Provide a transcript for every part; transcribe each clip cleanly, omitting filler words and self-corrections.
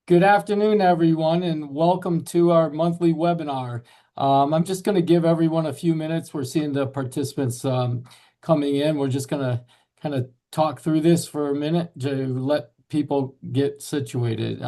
Good afternoon, everyone, and welcome to our monthly webinar. I'm just going to give everyone a few minutes. We're seeing the participants coming in. We're just going to kind of talk through this for a minute to let people get situated.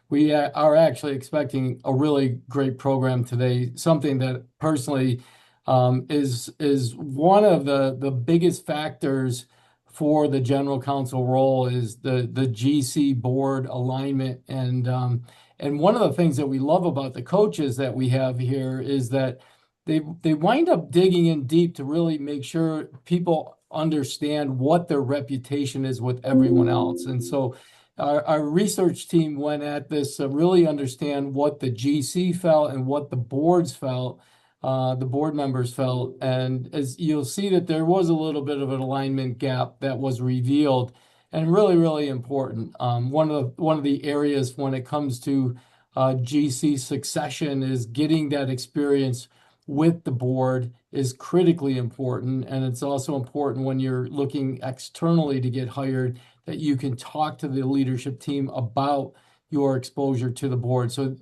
We are actually expecting a really great program today, something that personally is one of the biggest factors for the general counsel role is the GC board alignment. And one of the things that we love about the coaches that we have here is that they wind up digging in deep to really make sure people understand what their reputation is with everyone else. And so our research team went at this to really understand what the GC felt and what the boards felt, the board members felt. And as you'll see that there was a little bit of an alignment gap that was revealed and really, really important. One of the areas when it comes to GC succession is getting that experience with the board is critically important. And it's also important when you're looking externally to get hired that you can talk to the leadership team about your exposure to the board. So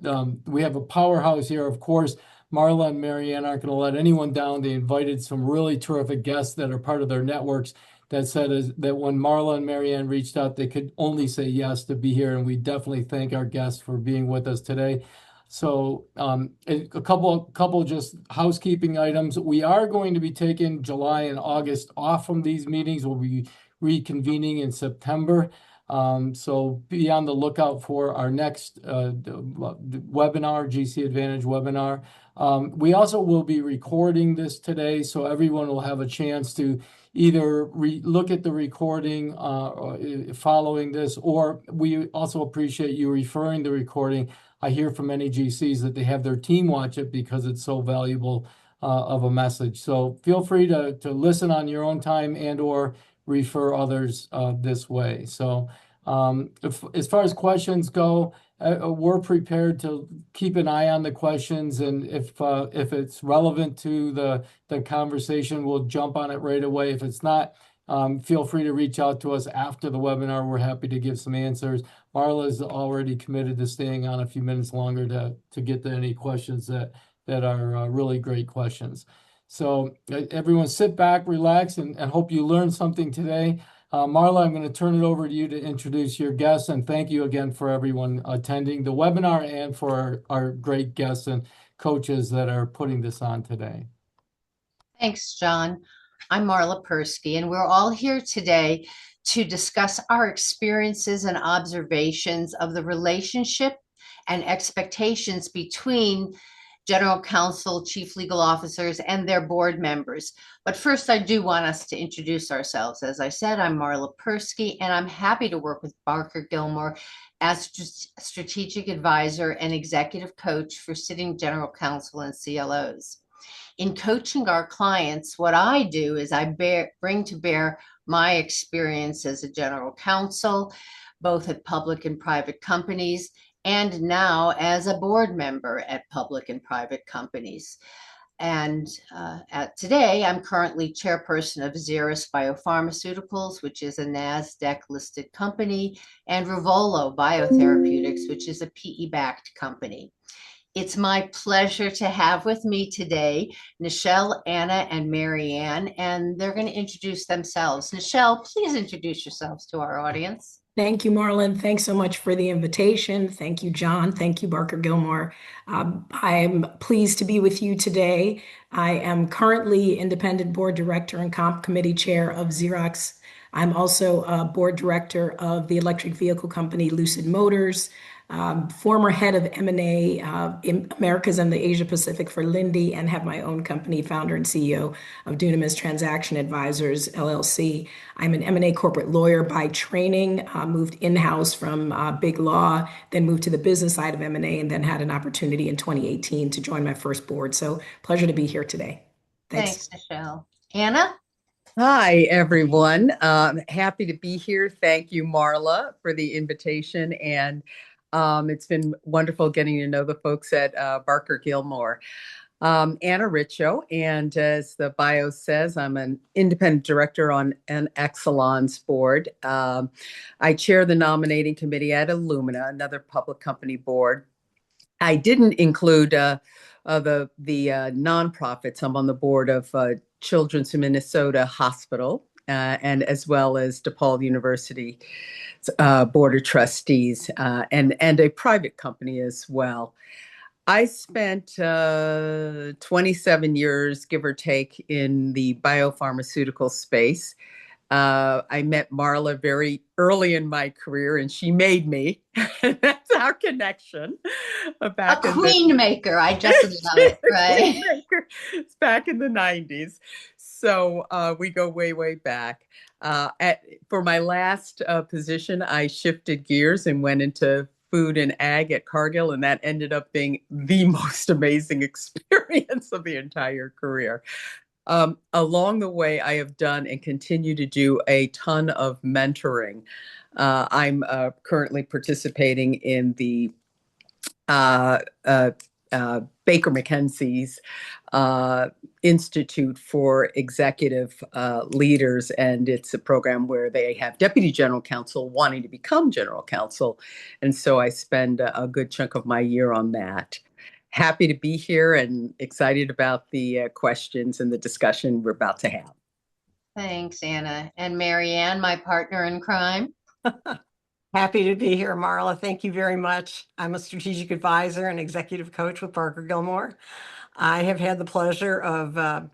we have a powerhouse here, of course. Marla and Marianne aren't going to let anyone down. They invited some really terrific guests that are part of their networks that said that when Marla and Marianne reached out, they could only say yes to be here. And we definitely thank our guests for being with us today. So a couple just housekeeping items. We are going to be taking July and August off from these meetings. We'll be reconvening in September. So be on the lookout for our next webinar, GC Advantage webinar. We also will be recording this today, so everyone will have a chance to either look at the recording following this, or we also appreciate you referring the recording. I hear from many GCs that they have their team watch it because it's so valuable of a message. So feel free to listen on your own time and or refer others this way. So as far as questions go, we're prepared to keep an eye on the questions, and if it's relevant to the conversation, we'll jump on it right away. If it's not, feel free to reach out to us after the webinar. We're happy to give some answers. Marla is already committed to staying on a few minutes longer to get to any questions that are really great questions. So everyone sit back, relax, and hope you learned something today. Marla, I'm going to turn it over to you to introduce your guests, and thank you again for everyone attending the webinar and for our great guests and coaches that are putting this on today. Thanks, John. I'm Marla Persky, and we're all here today to discuss our experiences and observations of the relationship and expectations between General Counsel, Chief Legal Officers, and their board members. But first, I do want us to introduce ourselves. As I said, I'm Marla Persky, and I'm happy to work with Barker Gilmore as strategic advisor and executive coach for sitting General Counsel and CLOs. In coaching our clients, what I do is I bring to bear my experience as a general counsel, both at public and private companies, and now as a board member at public and private companies. And today, I'm currently chairperson of Xeris Biopharmaceuticals, which is a NASDAQ-listed company, and Revolo Biotherapeutics, which is a PE-backed company. It's my pleasure to have with me today Nichelle, Anna, and Marianne, and they're going to introduce themselves. Nichelle, please introduce yourselves to our audience. Thank you, Marlon. Thanks so much for the invitation. Thank you, John. Thank you, Barker Gilmore. I'm pleased to be with you today. I am currently independent board director and comp committee chair of Xerox. I'm also a board director of the electric vehicle company Lucid Motors, former head of M&A in Americas and the Asia Pacific for Lindy, and have my own company, founder and CEO of Dunamis Transaction Advisors, LLC. I'm an M&A corporate lawyer by training, moved in-house from big law, then moved to the business side of M&A, and then had an opportunity in 2018 to join my first board. So pleasure to be here today. Thanks, Nichelle. Anna? Hi, everyone. Happy to be here. Thank you, Marla, for the invitation. And it's been wonderful getting to know the folks at Barker Gilmore. Anna Richo, and as the bio says, I'm an independent director on an Exelon's board. I chair the nominating committee at Illumina, another public company board. I didn't include the nonprofits. I'm on the board of Children's Minnesota Hospital, and as well as DePaul University Board of Trustees, and a private company as well. I spent 27 years, give or take, in the biopharmaceutical space. I met Marla very early in my career, and she made me. That's our connection. A queen maker. I just love it, right? It's back in the 90s. So we go way, way back. For my last position, I shifted gears and went into food and ag at Cargill, and that ended up being the most amazing experience of the entire career. Along the way, I have done and continue to do a ton of mentoring. I'm currently participating in the Baker McKenzie's Institute for Executive Leaders, and it's a program where they have deputy general counsel wanting to become general counsel, and so I spend a good chunk of my year on that. Happy to be here and excited about the questions and the discussion we're about to have. Thanks, Anna. And Marianne, my partner in crime. Happy to be here, Marla. Thank you very much. I'm a strategic advisor and executive coach with Parker Gilmore. I have had the pleasure of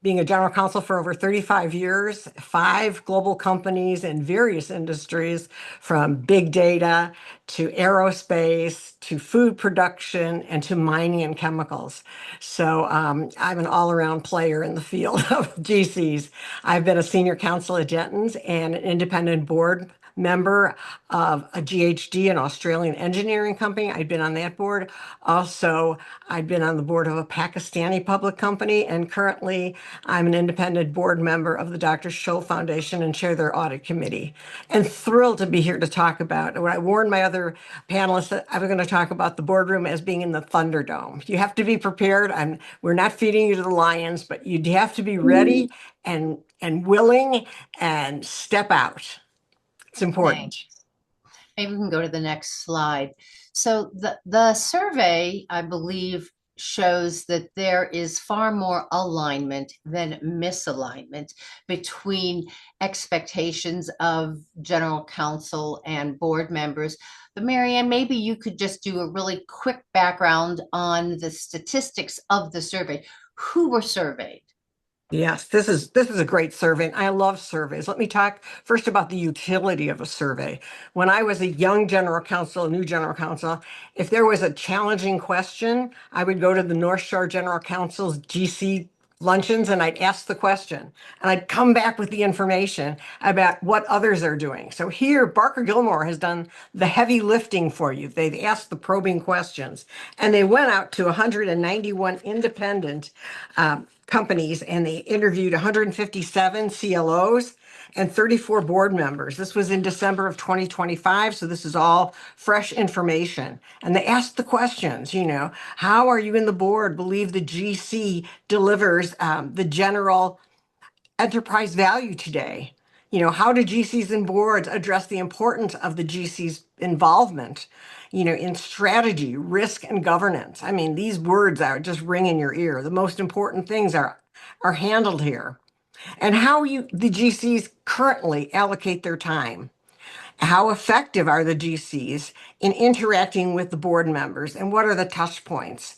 being a general counsel for over 35 years, 5 global companies in various industries, from big data to aerospace to food production and to mining and chemicals. So I'm an all-around player in the field of GCs. I've been a senior counsel at Denton's and an independent board member of a GHD, an Australian engineering company. I'd been on that board. Also, I'd been on the board of a Pakistani public company, and currently I'm an independent board member of the Dr. Scholl Foundation and chair their audit committee. And thrilled to be here to talk about what I warned my other panelists that I was going to talk about the boardroom as being in the Thunderdome. You have to be prepared. We're not feeding you to the lions, but you have to be ready and willing and step out. It's important. Thanks. Maybe we can go to the next slide. So the survey, I believe, shows that there is far more alignment than misalignment between expectations of general counsel and board members. But Marianne, maybe you could just do a really quick background on the statistics of the survey. Who were surveyed? Yes, this is a great survey. I love surveys. Let me talk first about the utility of a survey. When I was a young general counsel, a new general counsel, if there was a challenging question, I would go to the North Shore General Counsel's GC luncheons and I'd ask the question and I'd come back with the information about what others are doing. So here, Barker Gilmore has done the heavy lifting for you. They've asked the probing questions and they went out to 191 independent companies and they interviewed 157 CLOs and 34 board members. This was in December of 2025, so this is all fresh information. And they asked the questions, how are you in the board believe the GC delivers the general enterprise value today? How do GCs and boards address the importance of the GC's involvement, in strategy, risk, and governance? I mean, these words are just ring in your ear. The most important things are handled here. And how the GCs currently allocate their time. How effective are the GCs in interacting with the board members, and what are the touch points?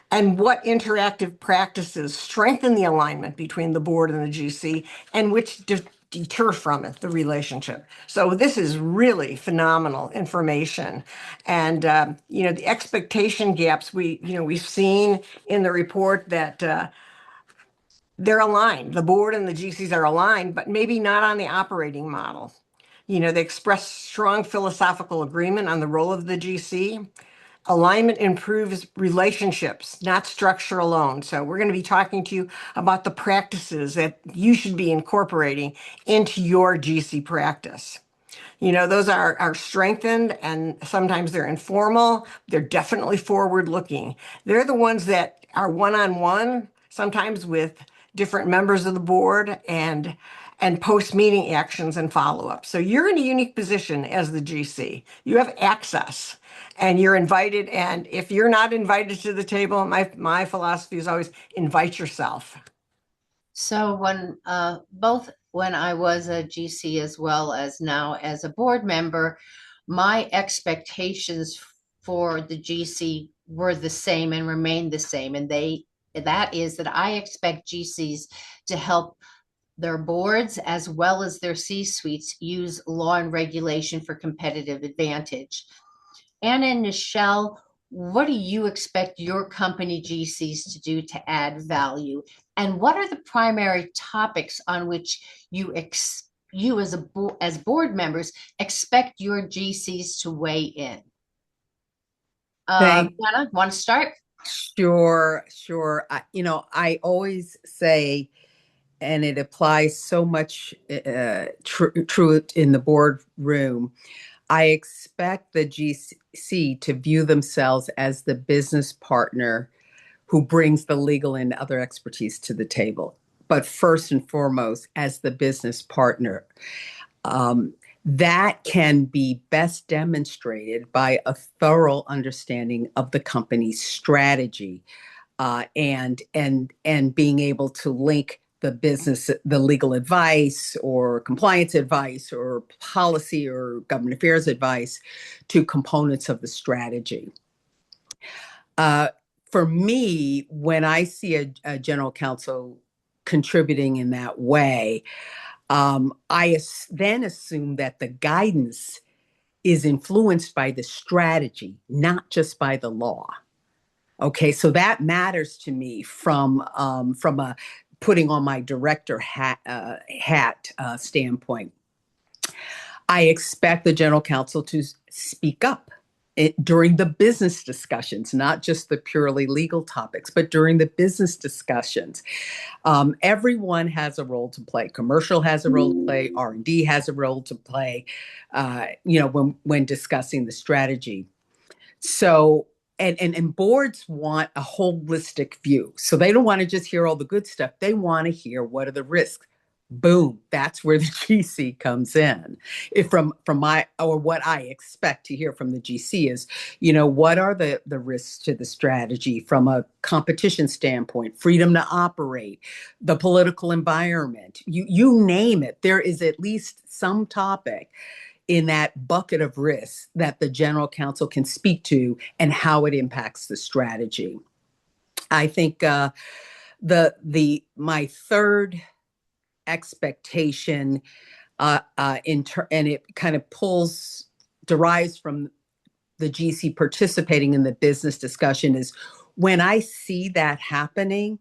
And what interactive practices strengthen the alignment between the board and the GC, and which deter from it, the relationship. So this is really phenomenal information. And, the expectation gaps we've seen in the report that they're aligned. The board and the GCs are aligned, but maybe not on the operating model. They express strong philosophical agreement on the role of the GC. Alignment improves relationships, not structure alone. So we're going to be talking to you about the practices that you should be incorporating into your GC practice. Those are strengthened and sometimes they're informal. They're definitely forward looking. They're the ones that are one-on-one, sometimes with different members of the board, and post-meeting actions and follow-up. So you're in a unique position as the GC. You have access and you're invited. And if you're not invited to the table, my philosophy is always invite yourself. So both when I was a GC as well as now as a board member, my expectations for the GC were the same and remain the same. And that is that I expect GCs to help their boards as well as their C-suites use law and regulation for competitive advantage. Anna and Nichelle, what do you expect your company GCs to do to add value? And what are the primary topics on which you as board members expect your GCs to weigh in? Thank Anna, want to start? Sure. I always say, and it applies so much true in the boardroom, I expect the GC to view themselves as the business partner who brings the legal and other expertise to the table. But first and foremost, as the business partner. That can be best demonstrated by a thorough understanding of the company's strategy, and being able to link the legal advice or compliance advice or policy or government affairs advice to components of the strategy. For me, when I see a general counsel contributing in that way, I then assume that the guidance is influenced by the strategy, not just by the law. Okay, so that matters to me from a putting on my director hat standpoint. I expect the general counsel to speak up during the business discussions, not just the purely legal topics, but during the business discussions. Everyone has a role to play. Commercial has a role to play. R&D has a role to play, when discussing the strategy. So, and boards want a holistic view. So they don't want to just hear all the good stuff. They want to hear what are the risks. Boom, that's where the GC comes in. If from what I expect to hear from the GC is, what are the risks to the strategy from a competition standpoint, freedom to operate, the political environment, you name it. There is at least some topic in that bucket of risks that the general counsel can speak to and how it impacts the strategy. I think my third expectation, and it kind of derives from the GC participating in the business discussion, is when I see that happening,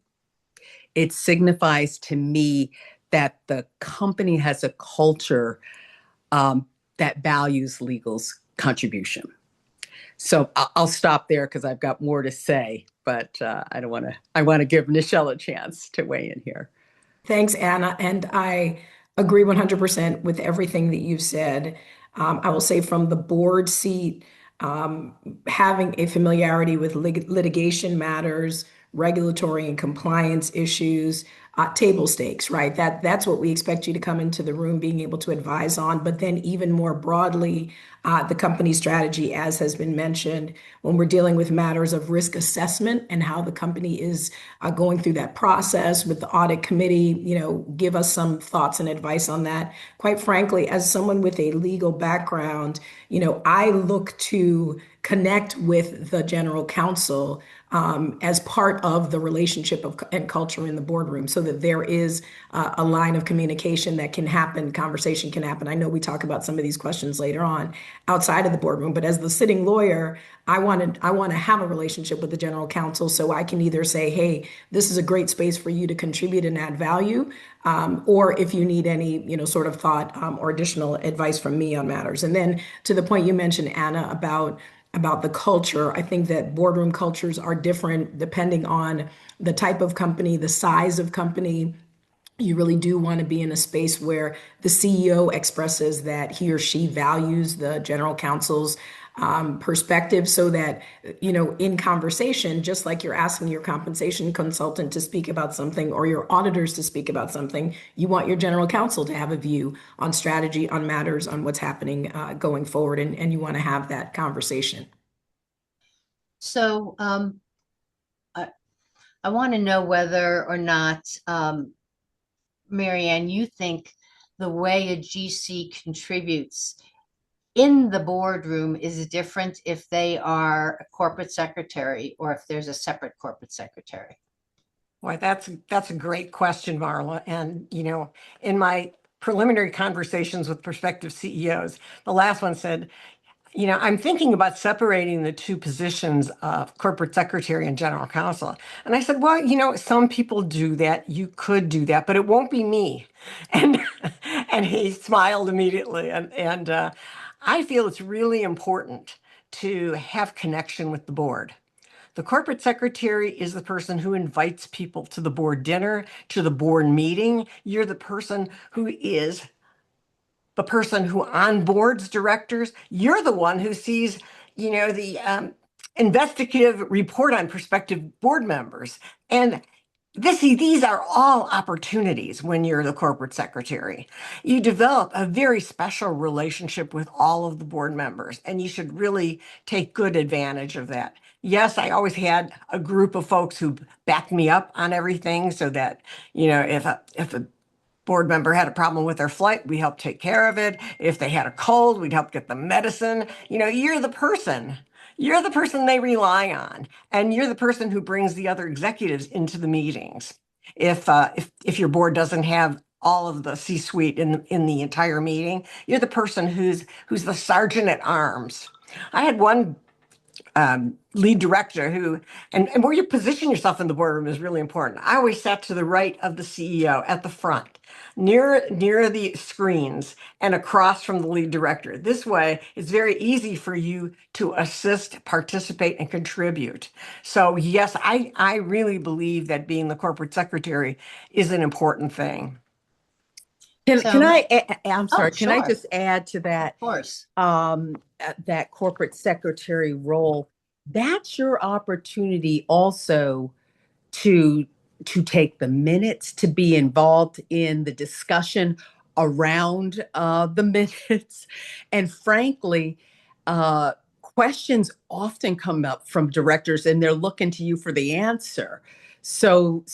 it signifies to me that the company has a culture that values legal's contribution. So I'll stop there because I've got more to say, but I want to give Nichelle a chance to weigh in here. Thanks, Anna. And I agree 100% with everything that you've said. I will say from the board seat, having a familiarity with litigation matters, regulatory and compliance issues, table stakes, right? That's what we expect you to come into the room being able to advise on. But then even more broadly, the company strategy, as has been mentioned, when we're dealing with matters of risk assessment and how the company is going through that process with the audit committee, give us some thoughts and advice on that. Quite frankly, as someone with a legal background, I look to connect with the general counsel as part of the relationship and culture in the boardroom, so that there is a line of communication that can happen, conversation can happen. I know we talk about some of these questions later on outside of the boardroom, but as the sitting lawyer, I want to have a relationship with the general counsel so I can either say, hey, this is a great space for you to contribute and add value, or if you need any, sort of thought or additional advice from me on matters. And then to the point you mentioned, Anna, about the culture, I think that boardroom cultures are different depending on the type of company, the size of company. You really do want to be in a space where the CEO expresses that he or she values the general counsel's perspective so that, in conversation, just like you're asking your compensation consultant to speak about something or your auditors to speak about something, you want your general counsel to have a view on strategy, on matters, on what's happening going forward, and you want to have that conversation. So I want to know whether or not, Marianne, you think the way a GC contributes in the boardroom is different if they are a corporate secretary or if there's a separate corporate secretary? Boy, that's a great question, Marla. And, in my preliminary conversations with prospective CEOs, the last one said, I'm thinking about separating the two positions of corporate secretary and general counsel. And I said, well, some people do that. You could do that, but it won't be me. And and he smiled immediately. And I feel it's really important to have connection with the board. The corporate secretary is the person who invites people to the board dinner, to the board meeting. You're the person who onboards directors. You're the one who sees, the investigative report on prospective board members. And these are all opportunities when you're the corporate secretary. You develop a very special relationship with all of the board members, and you should really take good advantage of that. Yes, I always had a group of folks who backed me up on everything so that, if a board member had a problem with their flight, we helped take care of it. If they had a cold, we'd help get them medicine. You're the person. You're the person they rely on, and you're the person who brings the other executives into the meetings. If your board doesn't have all of the C-suite in the entire meeting, you're the person who's the sergeant at arms. I had one lead director and where you position yourself in the boardroom is really important. I always sat to the right of the CEO at the front, near the screens and across from the lead director. This way, it's very easy for you to assist, participate, and contribute. So yes, I really believe that being the corporate secretary is an important thing. Can I, I'm sorry, can I Sure. just add to that? Of course. That corporate secretary role, that's your opportunity also to take the minutes, to be involved in the discussion around the minutes. And frankly, questions often come up from directors and they're looking to you for the answer. So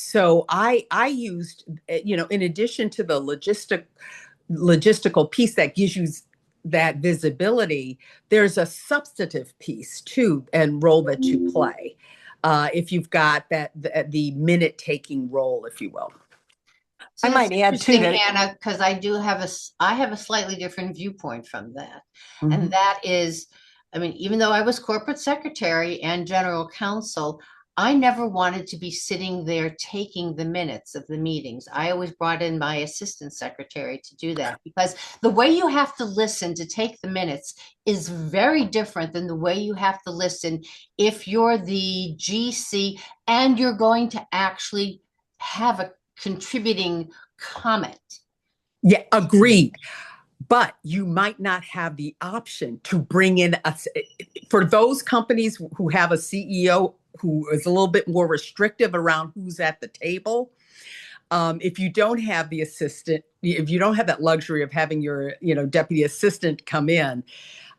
I used, in addition to the logistical piece that gives you that visibility, there's a substantive piece too and role that you play. If you've got the minute taking role, if you will. So I might add too that, Hannah, because I have a slightly different viewpoint from that. Mm-hmm. And that is, even though I was corporate secretary and general counsel, I never wanted to be sitting there taking the minutes of the meetings. I always brought in my assistant secretary to do that because the way you have to listen to take the minutes is very different than the way you have to listen if you're the GC and you're going to actually have a contributing comment. Yeah, agreed. But you might not have the option to bring in for those companies who have a CEO who is a little bit more restrictive around who's at the table. If you don't have the assistant, if you don't have that luxury of having your, deputy assistant come in,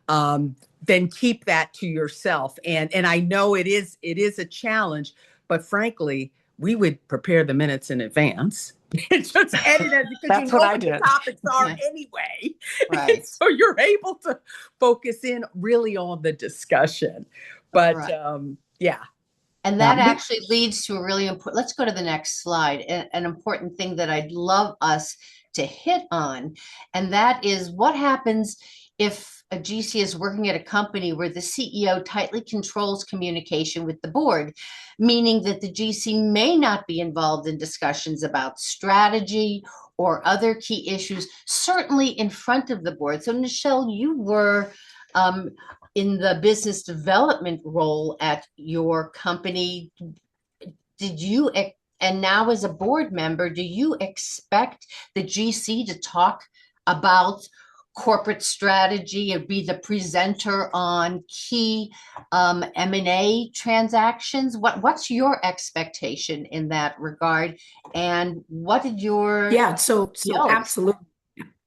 then keep that to yourself. And I know it is a challenge, but frankly, we would prepare the minutes in advance. Just edit it because That's what I did. The topics are anyway. Right. So you're able to focus in really on the discussion. But yeah. And that actually leads to a really important, let's go to the next slide, an important thing that I'd love us to hit on. And that is what happens if a GC is working at a company where the CEO tightly controls communication with the board, meaning that the GC may not be involved in discussions about strategy or other key issues, certainly in front of the board. So Nichelle, you were in the business development role at your company. Did you, and now as a board member, do you expect the GC to talk about corporate strategy and be the presenter on key M&A transactions? What's your expectation in that regard? And what did your Yeah, so CEOs? absolutely.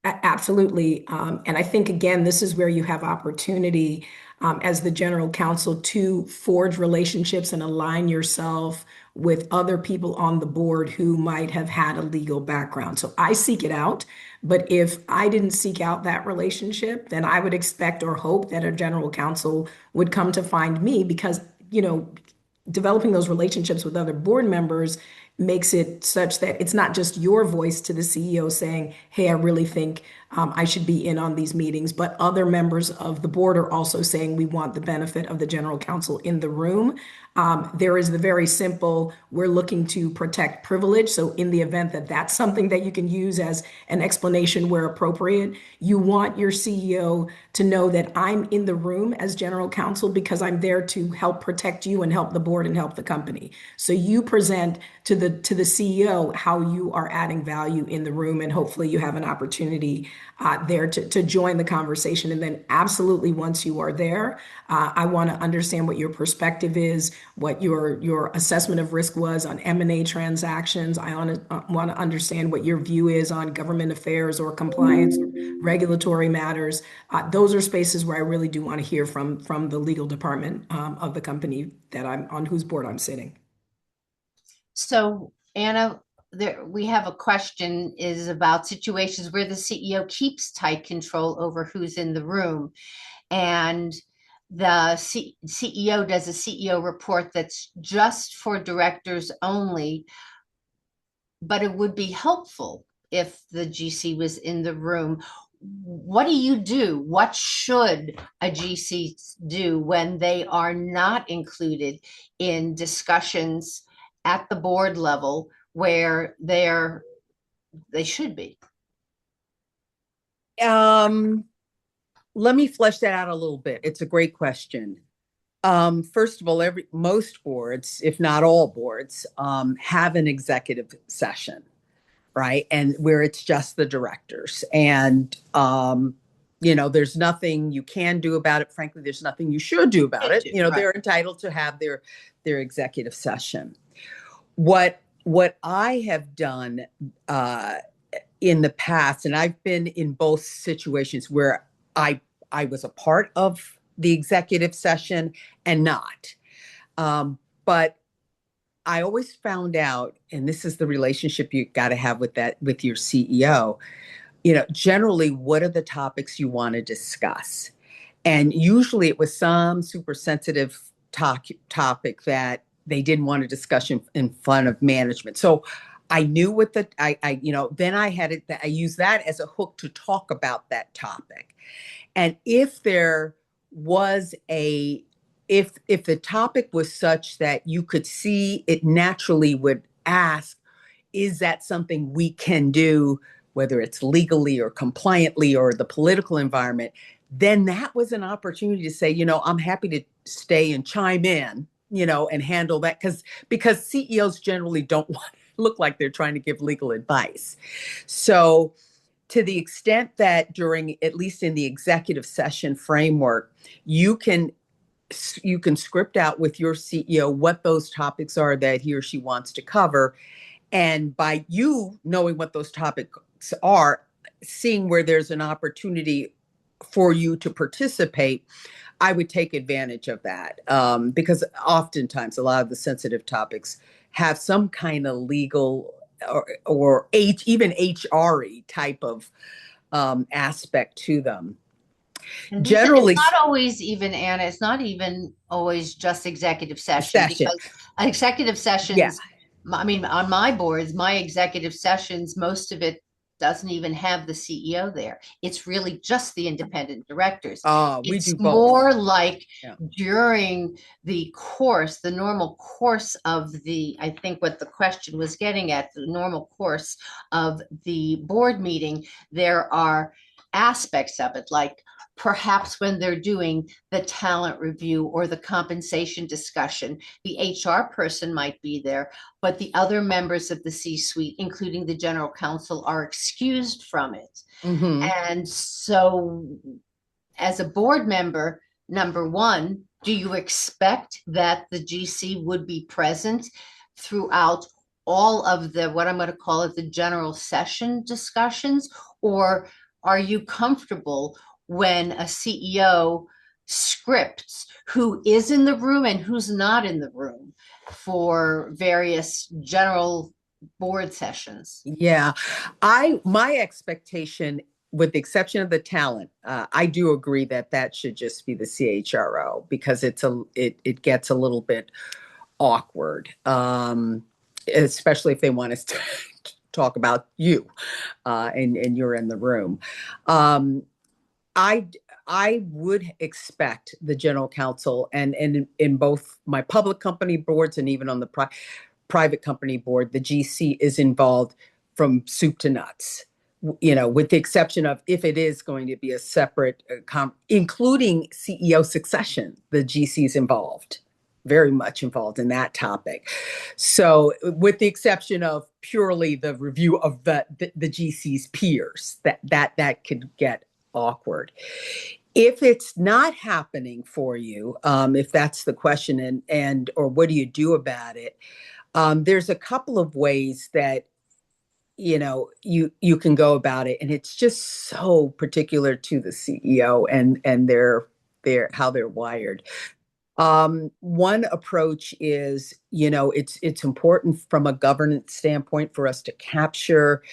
Absolutely. And I think, again, this is where you have opportunity as the general counsel to forge relationships and align yourself with other people on the board who might have had a legal background. So I seek it out. But if I didn't seek out that relationship, then I would expect or hope that a general counsel would come to find me because, developing those relationships with other board members makes it such that it's not just your voice to the CEO saying, hey, I really think I should be in on these meetings, but other members of the board are also saying we want the benefit of the general counsel in the room. There is the very simple, we're looking to protect privilege. So in the event that that's something that you can use as an explanation where appropriate, you want your CEO to know that I'm in the room as general counsel because I'm there to help protect you and help the board and help the company. So you present to the CEO how you are adding value in the room, and hopefully you have an opportunity there to join the conversation. And then absolutely, once you are there, I want to understand what your perspective is, what your assessment of risk was on M&A transactions. I want to understand what your view is on government affairs or compliance or regulatory matters. Those are spaces where I really do want to hear from the legal department of the company that I'm on, whose board I'm sitting. So, Anna, we have a question is about situations where the CEO keeps tight control over who's in the room. And the CEO does a CEO report that's just for directors only, but it would be helpful if the GC was in the room. What do you do? What should a GC do when they are not included in discussions at the board level where they should be? Let me flesh that out a little bit. It's a great question. First of all, most boards, if not all boards, have an executive session, right? And where it's just the directors. And there's nothing you can do about it. Frankly, there's nothing you should do about it. Right. They're entitled to have their executive session. What I have done in the past, and I've been in both situations where I was a part of the executive session and not. But I always found out, and this is the relationship you got to have with your CEO, generally, what are the topics you want to discuss? And usually it was some super sensitive topic that they didn't want to discuss in front of management. So I knew what then I used that as a hook to talk about that topic. And if there was if the topic was such that you could see it naturally would ask, is that something we can do, whether it's legally or compliantly or the political environment, then that was an opportunity to say, I'm happy to stay and chime in, and handle that because CEOs generally don't want to look like they're trying to give legal advice. So to the extent that at least in the executive session framework, you can script out with your CEO what those topics are that he or she wants to cover. And by you knowing what those topics are, seeing where there's an opportunity for you to participate, I would take advantage of that because oftentimes a lot of the sensitive topics have some kind of legal or even HRE type of aspect to them. And Generally, it's not always even, Anna, it's not even always just executive session. Because executive sessions, yeah. I mean, on my boards, my executive sessions, most of it doesn't even have the CEO there. It's really just the independent directors. We do both. More like during the normal course of I think what the question was getting at, the normal course of the board meeting, there are aspects of it like perhaps when they're doing the talent review or the compensation discussion, the HR person might be there, but the other members of the C-suite, including the general counsel, are excused from it. Mhm. And so, as a board member, number one, do you expect that the GC would be present throughout all of the, what I'm going to call it, the general session discussions? Or are you comfortable when a CEO scripts who is in the room and who's not in the room for various general board sessions? Yeah, my expectation, with the exception of the talent, I do agree that that should just be the CHRO, because it gets a little bit awkward, especially if they want us to talk about you, and you're in the room. Um, I I would expect the general counsel, and in both my public company boards and even on the private company board, the GC is involved from soup to nuts. With the exception of if it is going to be a separate, including CEO succession, the GC is involved, very much involved in that topic. So, with the exception of purely the review of the GC's peers, that could get awkward. If it's not happening for you, if that's the question, and or what do you do about it? There's a couple of ways that you can go about it, and it's just so particular to the CEO and their how they're wired. One approach is, it's important from a governance standpoint for us to capture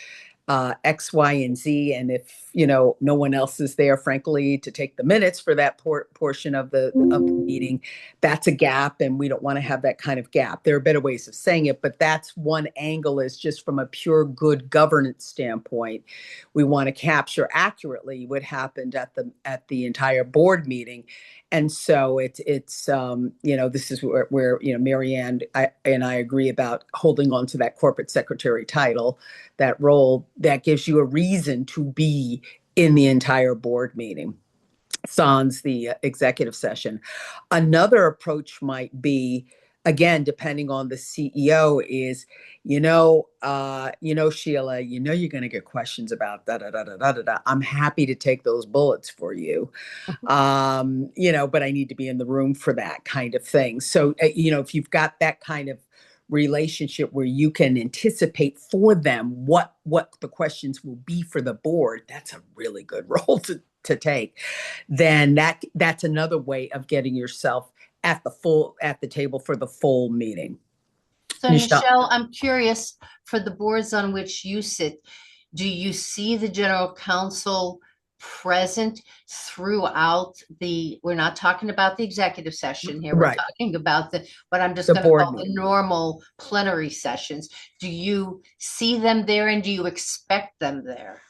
X, Y, and Z. And if, no one else is there, frankly, to take the minutes for that portion of the meeting, that's a gap. And we don't want to have that kind of gap. There are better ways of saying it, but that's one angle, is just from a pure good governance standpoint. We want to capture accurately what happened at the entire board meeting. And so it's this is where Mary Ann and I agree about holding on to that corporate secretary title, that role that gives you a reason to be in the entire board meeting, sans the executive session. Another approach might be, again, depending on the CEO, is, Sheila, you're going to get questions about da da da da da da da. I'm happy to take those bullets for you, but I need to be in the room for that kind of thing. So, if you've got that kind of relationship where you can anticipate for them what the questions will be for the board, that's a really good role to take. Then that's another way of getting yourself at the table for the full meeting. So, Michelle, I'm curious, for the boards on which you sit, do you see the general counsel present throughout we're not talking about the executive session here. We're Right. talking about what I'm just going to call the normal plenary sessions. Do you see them there, and do you expect them there?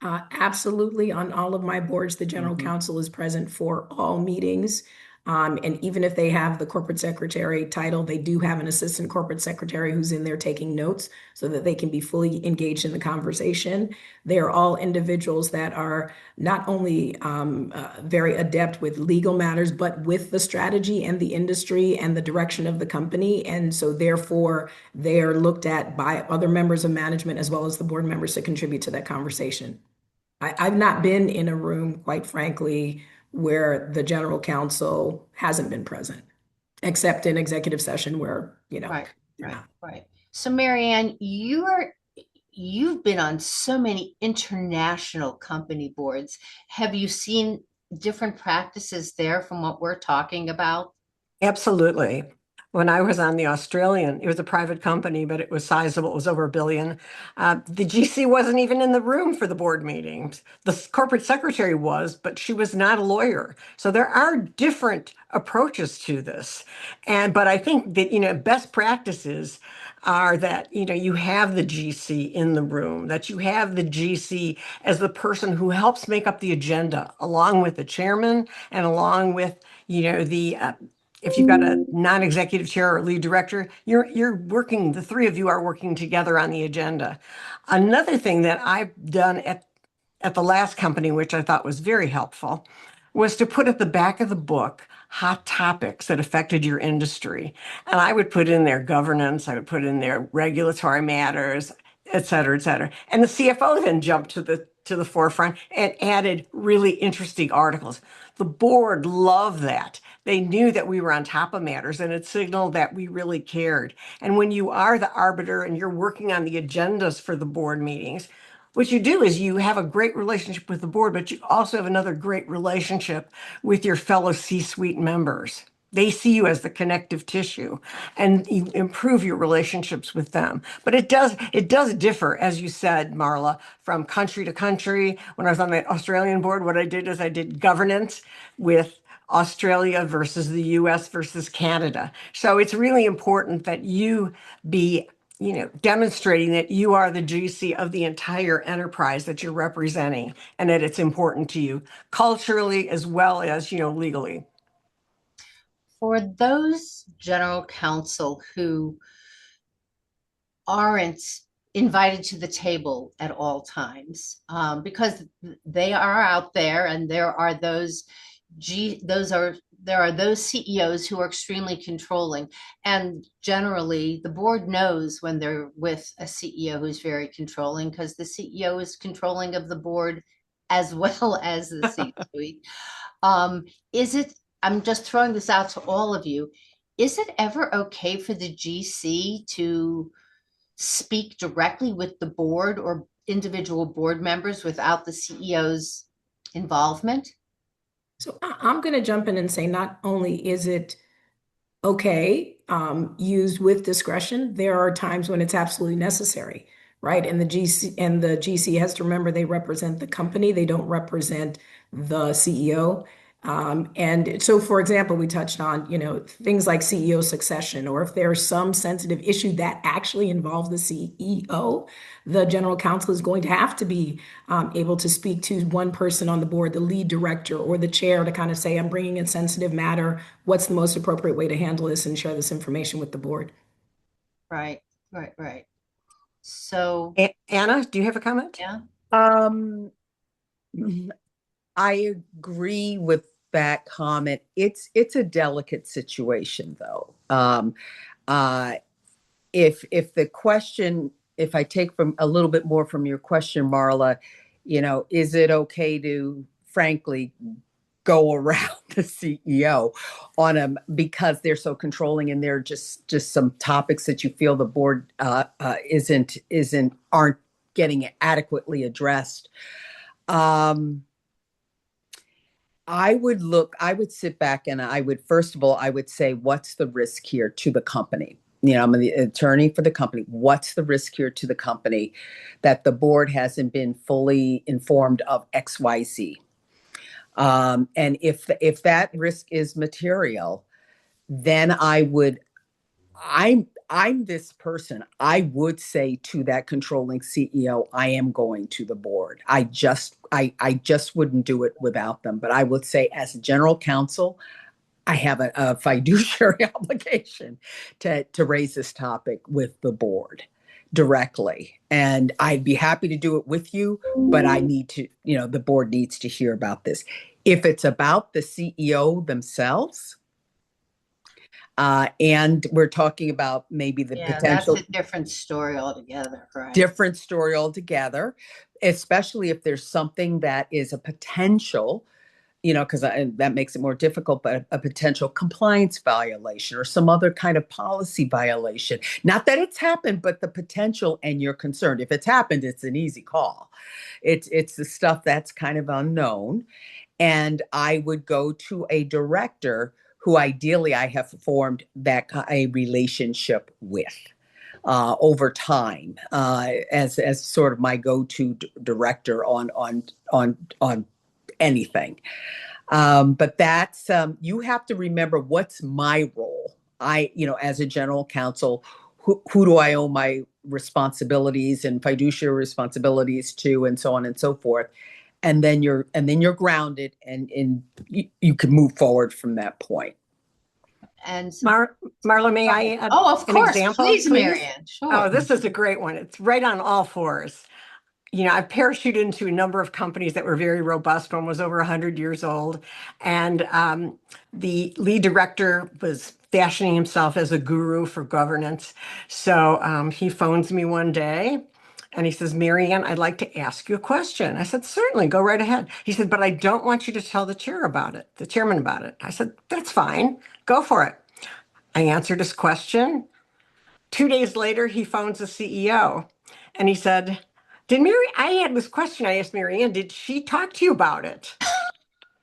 Absolutely. On all of my boards, the general counsel is present for all meetings. And even if they have the corporate secretary title, they do have an assistant corporate secretary who's in there taking notes so that they can be fully engaged in the conversation. They are all individuals that are not only very adept with legal matters, but with the strategy and the industry and the direction of the company. And so therefore, they are looked at by other members of management as well as the board members to contribute to that conversation. I've not been in a room, quite frankly, where the general counsel hasn't been present, except in executive session where, Right. So, Mary Ann, you've been on so many international company boards. Have you seen different practices there from what we're talking about? Absolutely. When I was on the Australian, it was a private company, but it was sizable. It was over $1 billion. The GC wasn't even in the room for the board meetings. The corporate secretary was, but she was not a lawyer. So there are different approaches to this. But I think that, best practices are that, you have the GC in the room, that you have the GC as the person who helps make up the agenda, along with the chairman and along with, if you've got a non-executive chair or lead director, the three of you are working together on the agenda. Another thing that I've done at the last company, which I thought was very helpful, was to put at the back of the book hot topics that affected your industry. And I would put in there governance, I would put in there regulatory matters, et cetera, et cetera. And the CFO then jumped to the forefront and added really interesting articles. The board loved that. They knew that we were on top of matters and it signaled that we really cared. And when you are the arbiter and you're working on the agendas for the board meetings, what you do is you have a great relationship with the board, but you also have another great relationship with your fellow C-suite members. They see you as the connective tissue and you improve your relationships with them. But it does differ, as you said, Marla, from country to country. When I was on the Australian board, what I did is I did governance with Australia versus the US versus Canada. So it's really important that you be demonstrating that you are the GC of the entire enterprise that you're representing and that it's important to you culturally as well as, legally. For those general counsel who aren't invited to the table at all times, because they are out there, and there are those CEOs who are extremely controlling, and generally the board knows when they're with a CEO who's very controlling, because the CEO is controlling of the board as well as the C-suite. Is it, I'm just throwing this out to all of you, is it ever okay for the GC to speak directly with the board or individual board members without the CEO's involvement? So I'm going to jump in and say not only is it okay, used with discretion, there are times when it's absolutely necessary, right? And the GC has to remember they represent the company, they don't represent the CEO. And so, for example, we touched on, things like CEO succession, or if there's some sensitive issue that actually involves the CEO, the general counsel is going to have to be able to speak to one person on the board, the lead director or the chair, to kind of say, I'm bringing in sensitive matter. What's the most appropriate way to handle this and share this information with the board? Right, right, right. So, Anna, do you have a comment? yeah. Um, I agree with that comment. It's a delicate situation, though. If the question, if I take from a little bit more from your question, Marla, is it okay to frankly go around the CEO on them because they're so controlling and they're just some topics that you feel the board aren't getting adequately addressed? I would sit back and first of all, I would say, what's the risk here to the company? I'm the attorney for the company. What's the risk here to the company that the board hasn't been fully informed of XYZ? And if that risk is material, then I'm this person. I would say to that controlling CEO, I am going to the board. I just wouldn't do it without them. But I would say, as a general counsel, I have a fiduciary obligation to raise this topic with the board directly. And I'd be happy to do it with you, but I need to, the board needs to hear about this. If it's about the CEO themselves, and we're talking about maybe the potential. That's a different story altogether, right? Different story altogether, especially if there's something that is a potential, because that makes it more difficult, but a potential compliance violation or some other kind of policy violation. Not that it's happened, but the potential, and you're concerned. If it's happened, it's an easy call. It's the stuff that's kind of unknown. And I would go to a director who ideally I have formed a relationship with over time, as sort of my go-to director on anything. But that's you have to remember, what's my role? As a general counsel, who do I owe my responsibilities and fiduciary responsibilities to, and so on and so forth. And then you're grounded, and you can move forward from that point. And Marla, may I add of an course, example? please, Marianne. Sure. Oh, this is a great one. It's right on all fours. I parachuted into a number of companies that were very robust. One was over 100 years old. And the lead director was fashioning himself as a guru for governance. So he phones me one day and he says, Mary Ann, I'd like to ask you a question. I said, certainly, go right ahead. He said, but I don't want you to tell the chairman about it. I said, that's fine. Go for it. I answered his question. 2 days later, he phones the CEO and he said, I had this question I asked Mary Ann, did she talk to you about it?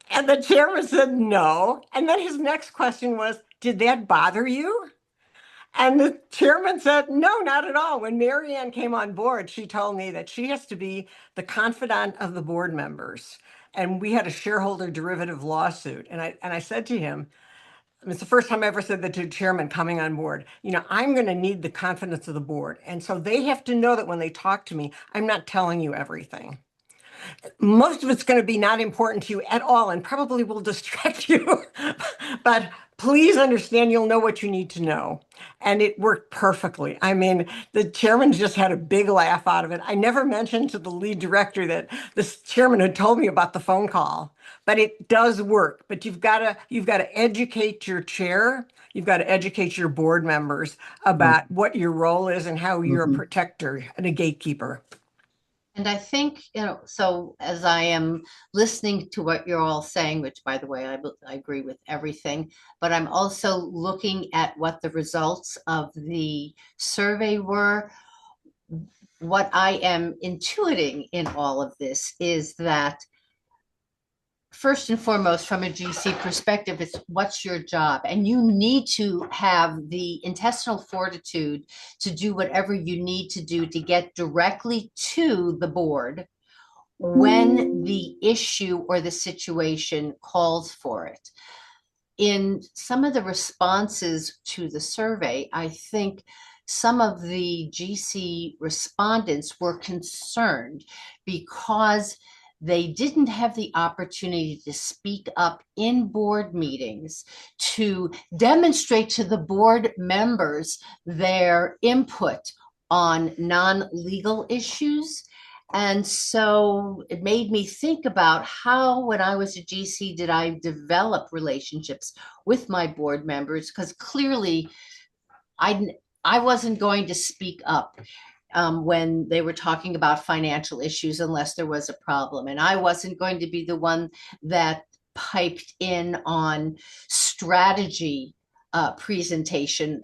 And the chairman said no. And then his next question was, did that bother you? And the chairman said, no, not at all. When Mary Ann came on board, she told me that she has to be the confidant of the board members. And we had a shareholder derivative lawsuit. And I said to him, it's the first time I ever said that to a chairman coming on board, I'm going to need the confidence of the board. And so they have to know that when they talk to me, I'm not telling you everything. Most of it's going to be not important to you at all and probably will distract you. But please understand, you'll know what you need to know. And it worked perfectly. I mean, the chairman just had a big laugh out of it. I never mentioned to the lead director that this chairman had told me about the phone call, but it does work. But you've got to educate your chair. You've got to educate your board members about what your role is and how you're a protector and a gatekeeper. And I think, so as I am listening to what you're all saying, which by the way, I agree with everything, but I'm also looking at what the results of the survey were. What I am intuiting in all of this is that first and foremost, from a GC perspective, it's what's your job? And you need to have the intestinal fortitude to do whatever you need to do to get directly to the board when the issue or the situation calls for it. In some of the responses to the survey, I think some of the GC respondents were concerned because they didn't have the opportunity to speak up in board meetings to demonstrate to the board members their input on non-legal issues. And so it made me think about how, when I was a GC, did I develop relationships with my board members? Because clearly I wasn't going to speak up when they were talking about financial issues unless there was a problem. And I wasn't going to be the one that piped in on strategy presentation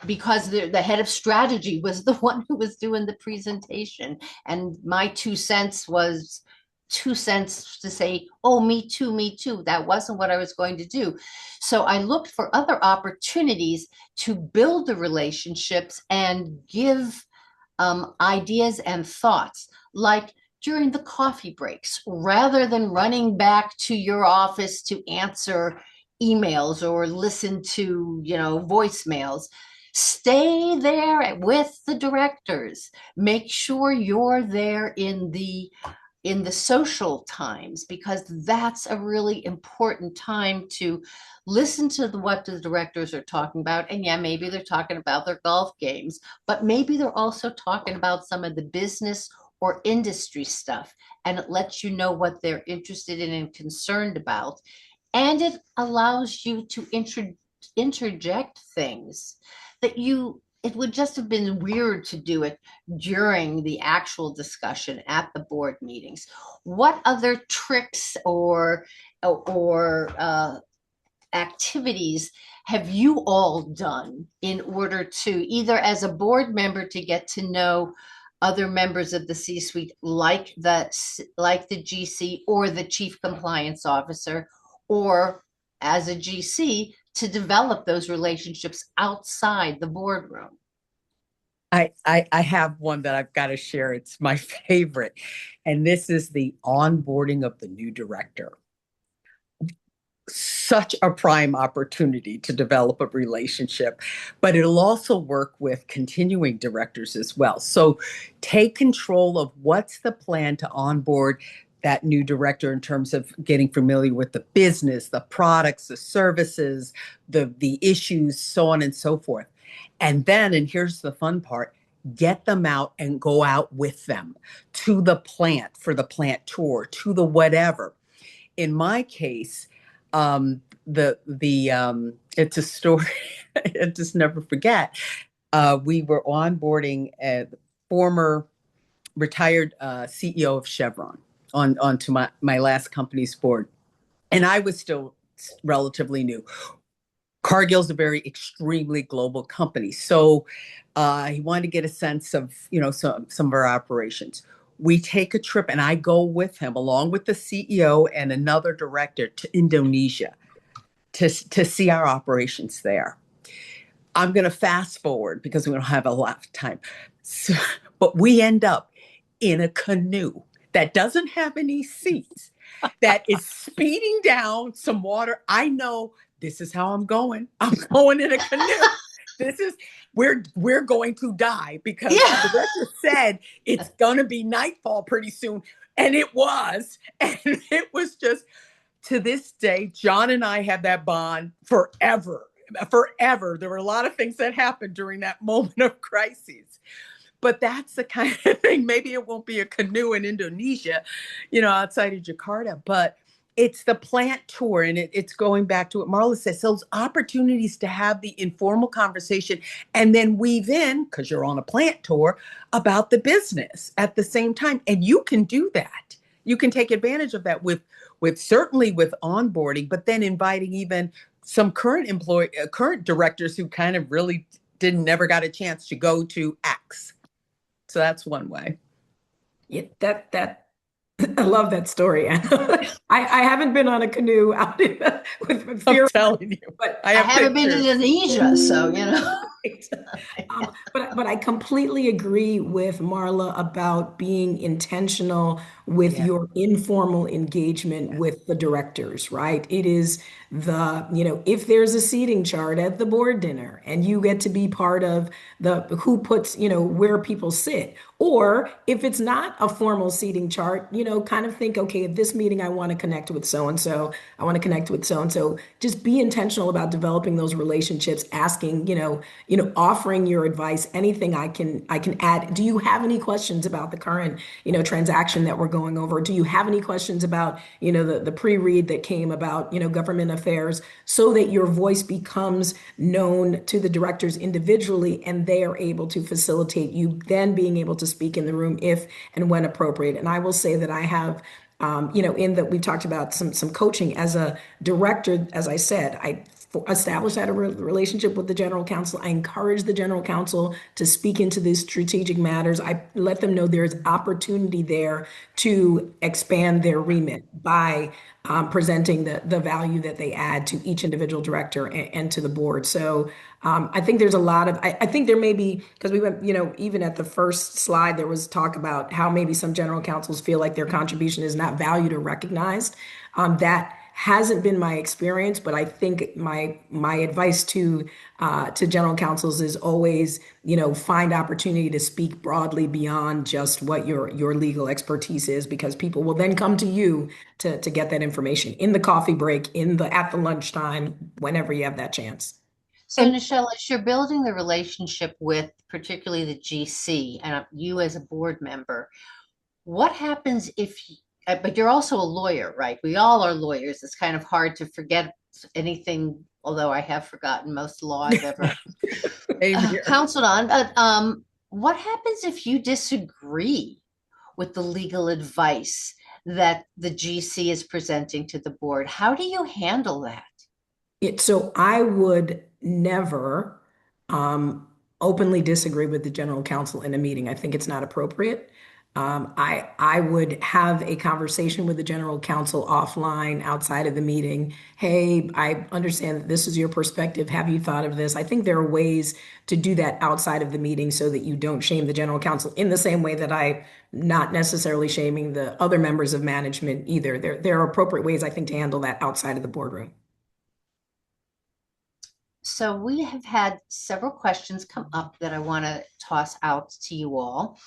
because the head of strategy was the one who was doing the presentation. And my 2 cents was 2 cents to say, oh, me too, me too. That wasn't what I was going to do. So I looked for other opportunities to build the relationships and give ideas and thoughts, like during the coffee breaks, rather than running back to your office to answer emails or listen to, voicemails. Stay there with the directors. Make sure you're there in the social times, because that's a really important time to listen to what the directors are talking about. And yeah, maybe they're talking about their golf games, but maybe they're also talking about some of the business or industry stuff. And it lets you know what they're interested in and concerned about. And it allows you to interject things that it would just have been weird to do it during the actual discussion at the board meetings. What other tricks or activities have you all done in order to, either as a board member, to get to know other members of the C-suite, like the GC or the chief compliance officer, or as a GC, to develop those relationships outside the boardroom? I have one that I've got to share. It's my favorite. And this is the onboarding of the new director. Such a prime opportunity to develop a relationship, but it'll also work with continuing directors as well. So take control of what's the plan to onboard that new director in terms of getting familiar with the business, the products, the services, the issues, so on and so forth. And then, and here's the fun part, get them out and go out with them to the plant for the plant tour, to the whatever. In my case, it's a story I just never forget. We were onboarding a former retired CEO of Chevron onto my last company's board, and I was still relatively new. Cargill's a very extremely global company, so he wanted to get a sense of some of our operations. We take a trip, and I go with him along with the CEO and another director to Indonesia to see our operations there. I'm going to fast forward because we don't have a lot of time. So, but we end up in a canoe that doesn't have any seats, that is speeding down some water. I know this is how I'm going. I'm going in a canoe. We're going to die because the director said it's going to be nightfall pretty soon. And it was. And it was just, to this day, John and I have that bond forever. There were a lot of things that happened during that moment of crisis. But that's the kind of thing. Maybe it won't be a canoe in Indonesia, outside of Jakarta, but it's the plant tour. And it's going back to what Marla says, those opportunities to have the informal conversation and then weave in, because you're on a plant tour, about the business at the same time. And you can do that. You can take advantage of that with certainly with onboarding, but then inviting even some current directors who kind of really never got a chance to go to X. So that's one way. Yeah, that I love that story. I haven't been on a canoe out with fear. I'm telling you, but I haven't been in Indonesia, so but I completely agree with Marla about being intentional with your informal engagement with the directors, right? It is if there's a seating chart at the board dinner and you get to be part of who puts, where people sit, or if it's not a formal seating chart, kind of think, okay, at this meeting, I want to connect with so-and-so. I want to connect with so-and-so. Just be intentional about developing those relationships, asking, offering your advice, anything I can add. Do you have any questions about the current, transaction that we're going over? Do you have any questions about, the pre-read that came about, government affairs, so that your voice becomes known to the directors individually and they are able to facilitate you then being able to speak in the room if and when appropriate. And I will say that I have in that we talked about some coaching as a director. As I said, I established that relationship with the general counsel. I encourage the general counsel to speak into these strategic matters. I let them know there's opportunity there to expand their remit by presenting the value that they add to each individual director and to the board. So I think there's a lot of, I think there may be, because we went, even at the first slide, there was talk about how maybe some general counsels feel like their contribution is not valued or recognized. That hasn't been my experience, but I think my advice to general counsels is always, find opportunity to speak broadly beyond just what your legal expertise is, because people will then come to you to get that information in the coffee break, at the lunchtime, whenever you have that chance. So, Nichelle, as you're building the relationship with particularly the GC and you as a board member, what happens but you're also a lawyer, right? We all are lawyers. It's kind of hard to forget anything, although I have forgotten most law I've ever counseled on. But what happens if you disagree with the legal advice that the GC is presenting to the board? How do you handle that? So I would never openly disagree with the general counsel in a meeting. I think it's not appropriate. I would have a conversation with the general counsel offline outside of the meeting. Hey, I understand that this is your perspective. Have you thought of this? I think there are ways to do that outside of the meeting so that you don't shame the general counsel in the same way that I'm not necessarily shaming the other members of management either. There are appropriate ways, I think, to handle that outside of the boardroom. So we have had several questions come up that I want to toss out to you all.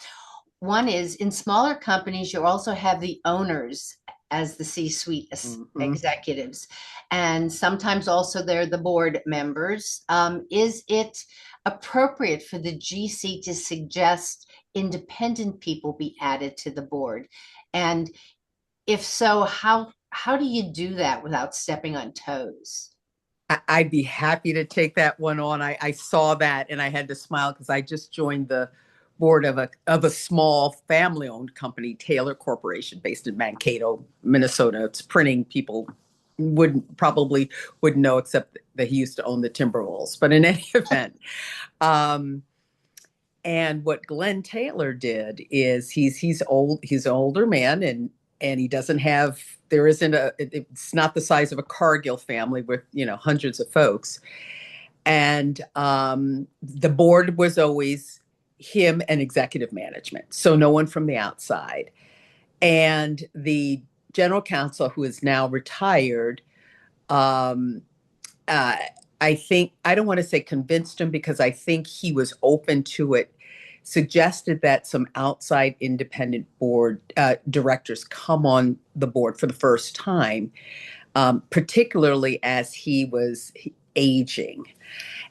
One is, in smaller companies, you also have the owners as the C-suite Mhm. executives. And sometimes also they're the board members. Is it appropriate for the GC to suggest independent people be added to the board? And if so, how do you do that without stepping on toes? I'd be happy to take that one on. I saw that and I had to smile because I just joined the board of a small family-owned company, Taylor Corporation, based in Mankato, Minnesota. It's printing. People probably wouldn't know, except that he used to own the Timberwolves. But in any event, and what Glenn Taylor did is he's old, he's an older man, and he doesn't have, there isn't it's not the size of a Cargill family with, hundreds of folks. And the board was always him and executive management, so no one from the outside. And the general counsel, who is now retired, um, uh, I think, I don't want to say convinced him, because I think he was open to it, suggested that some outside independent board directors come on the board for the first time, particularly as he was aging.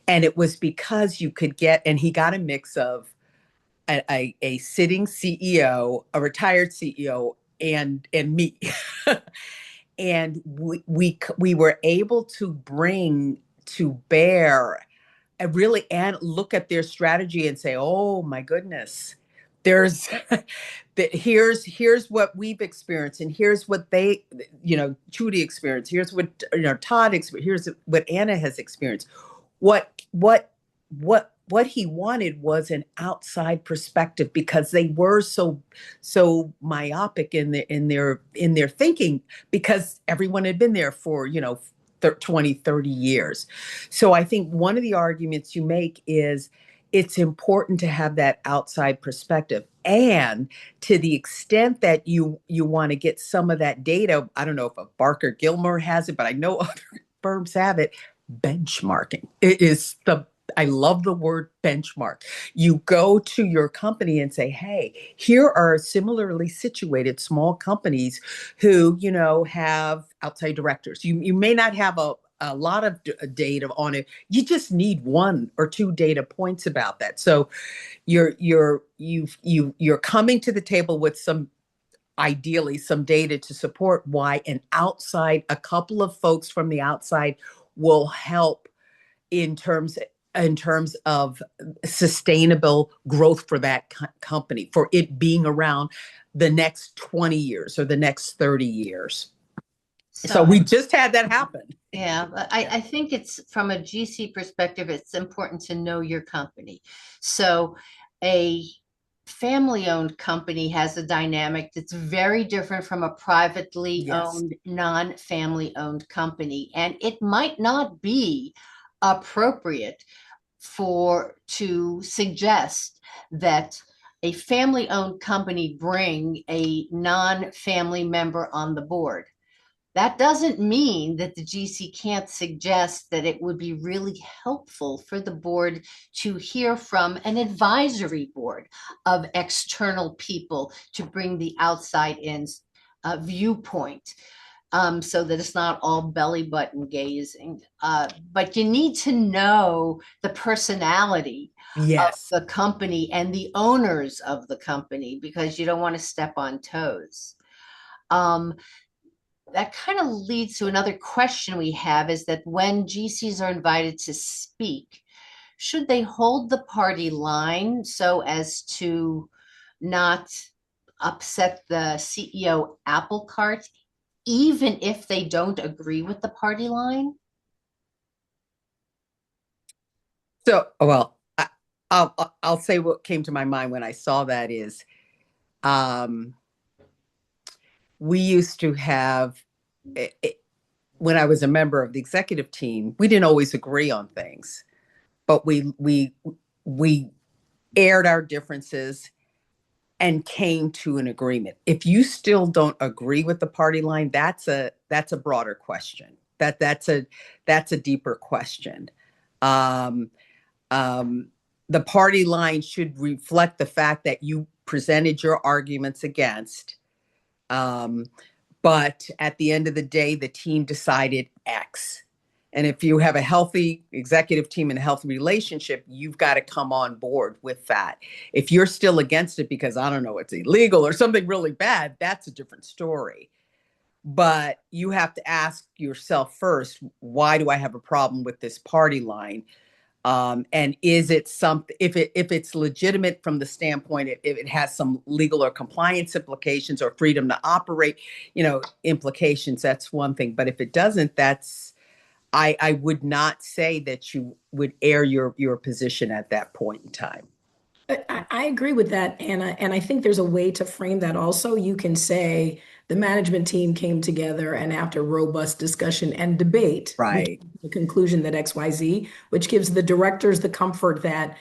And it was because you could get, and he got a mix of a sitting CEO, a retired CEO, and me. And we were able to bring to bear really and look at their strategy and say, oh my goodness, there's here's what we've experienced, and here's what they, Judy experienced, here's what Todd experienced, here's what Anna has experienced. What he wanted was an outside perspective, because they were so myopic in their thinking, because everyone had been there for 20, 30 years. So I think one of the arguments you make is it's important to have that outside perspective. And to the extent that you want to get some of that data, I don't know if a Barker Gilmore has it, but I know other firms have it, benchmarking. It is I love the word benchmark. You go to your company and say, hey, here are similarly situated small companies who, have outside directors. You may not have a lot of data on it. You just need one or two data points about that. So you're coming to the table with ideally some data to support why a couple of folks from the outside will help in terms of sustainable growth for that company, for it being around the next 20 years or the next 30 years. So we just had that happen. Yeah, I think it's, from a GC perspective, it's important to know your company. So a family-owned company has a dynamic that's very different from a privately owned, non-family owned company. And it might not be appropriate to suggest that a family-owned company bring a non-family member on the board. That doesn't mean that the GC can't suggest that it would be really helpful for the board to hear from an advisory board of external people to bring the outside in viewpoint, so that it's not all belly button gazing. But you need to know the personality of the company and the owners of the company, because you don't want to step on toes. That kind of leads to another question we have, is that when GCs are invited to speak, should they hold the party line so as to not upset the CEO apple cart, even if they don't agree with the party line? So, well, I'll say what came to my mind when I saw that is, we used to have, when I was a member of the executive team, we didn't always agree on things, but we aired our differences and came to an agreement. If you still don't agree with the party line, that's a broader question. That's a deeper question. The party line should reflect the fact that you presented your arguments against, But at the end of the day, the team decided X. And if you have a healthy executive team and a healthy relationship, you've got to come on board with that. If you're still against it because, I don't know, it's illegal or something really bad, that's a different story. But you have to ask yourself first, why do I have a problem with this party line? And is it something, if it's legitimate from the standpoint, if it has some legal or compliance implications or freedom to operate, implications, that's one thing. But if it doesn't, I would not say that you would air your position at that point in time. I agree with that, Anna, and I think there's a way to frame that also. You can say the management team came together and after robust discussion and debate, we came Right. to the conclusion that XYZ, which gives the directors the comfort that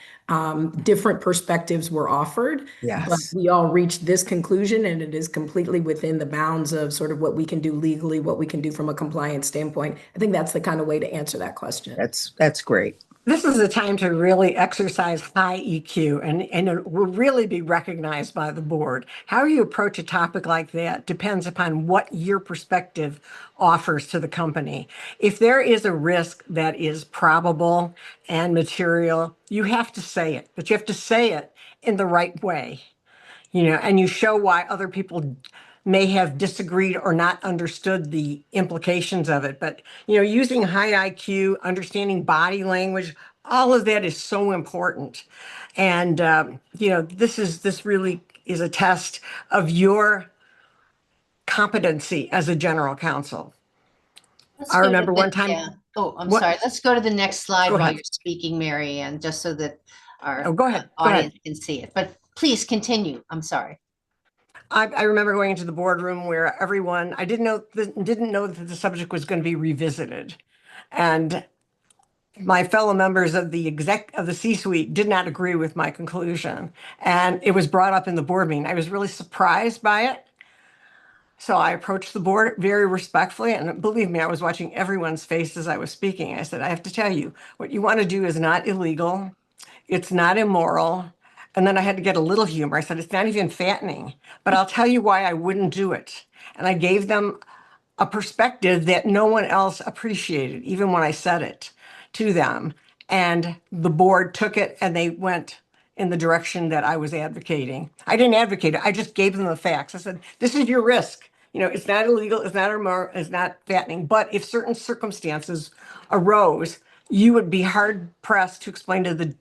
different perspectives were offered, but Yes. we all reached this conclusion and it is completely within the bounds of sort of what we can do legally, what we can do from a compliance standpoint. I think that's the kind of way to answer that question. That's great. This is a time to really exercise high EQ and it will really be recognized by the board. How you approach a topic like that depends upon what your perspective offers to the company. If there is a risk that is probable and material, you have to say it, but you have to say it in the right way. And you show why other people may have disagreed or not understood the implications of it. But, using high IQ, understanding body language, all of that is so important. And, this really is a test of your competency as a general counsel. Let's I go to remember one the, time. yeah. Oh, I'm What? sorry. Let's go to the next slide Go while ahead. you're speaking, Mary Ann, just so that our Oh, go ahead. Go ahead. audience can see it. But please continue. I'm sorry. I remember going into the boardroom where I didn't know that the subject was going to be revisited, and my fellow members of the C-suite did not agree with my conclusion, and it was brought up in the board meeting. I was really surprised by it, so I approached the board very respectfully, and believe me, I was watching everyone's face as I was speaking. I said, I have to tell you, what you want to do is not illegal. It's not immoral. And then I had to get a little humor. I said, it's not even fattening, but I'll tell you why I wouldn't do it. And I gave them a perspective that no one else appreciated, even when I said it to them. And the board took it and they went in the direction that I was advocating. I didn't advocate it. I just gave them the facts. I said, this is your risk. It's not illegal. It's not immoral. It's not fattening. But if certain circumstances arose, you would be hard pressed to explain to the